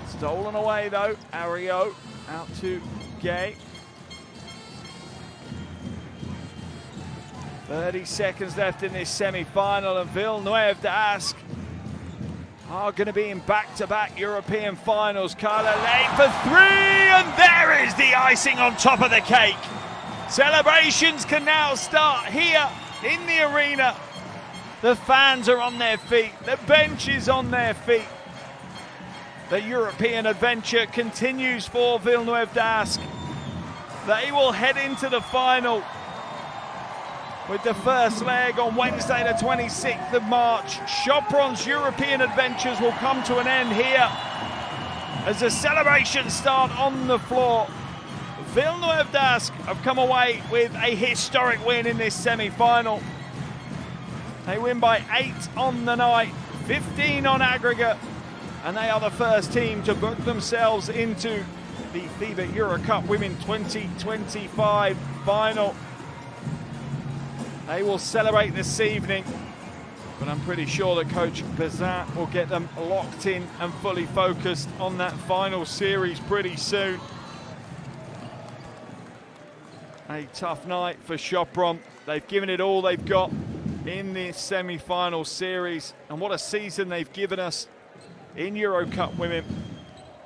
Stolen away though, Ario out to Gay. 30 seconds left in this semi-final, and Villeneuve Dask are going to be in back-to-back European finals. Carla late for 3, and there is the icing on top of the cake. Celebrations can now start here in the arena. The fans are on their feet, the bench is on their feet. The European adventure continues for Villeneuve Dask. They will head into the final with the first leg on Wednesday the 26th of March. Sopron's European adventures will come to an end here as the celebrations start on the floor. Villeneuve Dask have come away with a historic win in this semi-final. They win by 8 on the night, 15 on aggregate, and they are the first team to book themselves into the FIBA EuroCup Women 2025 final. They will celebrate this evening, but I'm pretty sure that Coach Bazin will get them locked in and fully focused on that final series pretty soon. A tough night for Sopron. They've given it all they've got in this semi-final series, and what a season they've given us in EuroCup Women.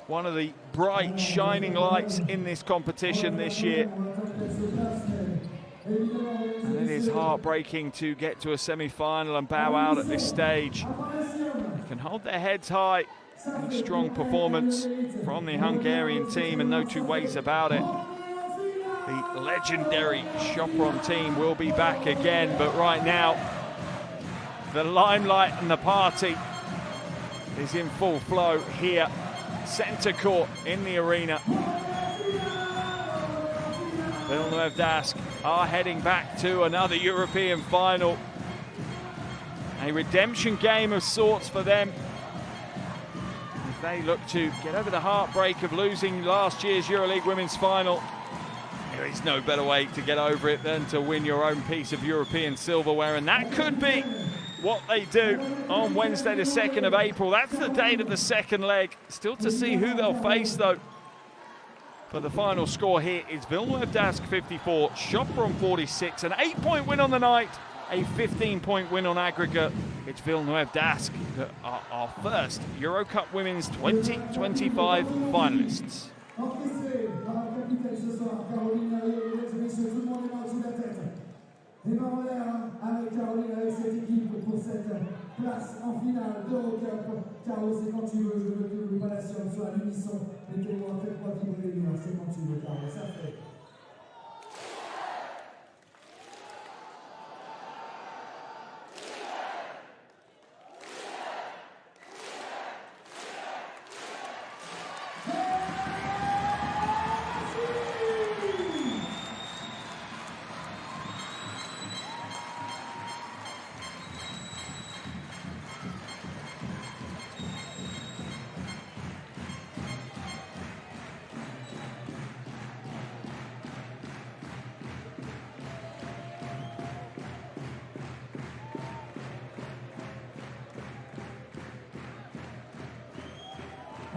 One of the bright, shining lights in this competition this year. And it is heartbreaking to get to a semi-final and bow out at this stage. They can hold their heads high. A strong performance from the Hungarian team, and no two ways about it. The legendary Sopron team will be back again, but right now, the limelight and the party is in full flow here. Centre court in the arena. Villeneuve Dask are heading back to another European final. A redemption game of sorts for them, as they look to get over the heartbreak of losing last year's EuroLeague Women's final. There is no better way to get over it than to win your own piece of European silverware, and that could be what they do on Wednesday the 2nd of April. That's the date of the second leg. Still to see who they'll face though. But the final score here is Villeneuve Dask 54, Sopron 46, an 8-point win on the night, a 15-point win on aggregate. It's Villeneuve Dask that are our first EuroCup Women's 2025 finalists. Et ben voilà, avec Caroline, avec cette équipe pour cette place en finale d'EuroCup. Caro, c'est quand tu veux, je veux que le Palacium soit à l'unisson et qu'elle doit faire quoi vibrer les murs. C'est quand tu veux, Caro, ça fait.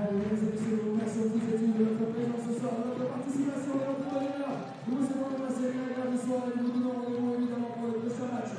Allez, mesdames et messieurs, merci à toutes et tous de votre présence ce soir, de votre participation et votre bonheur. Nous vous souhaitons de passer une agréable soirée et nous vous donnons rendez-vous évidemment pour le prochain match.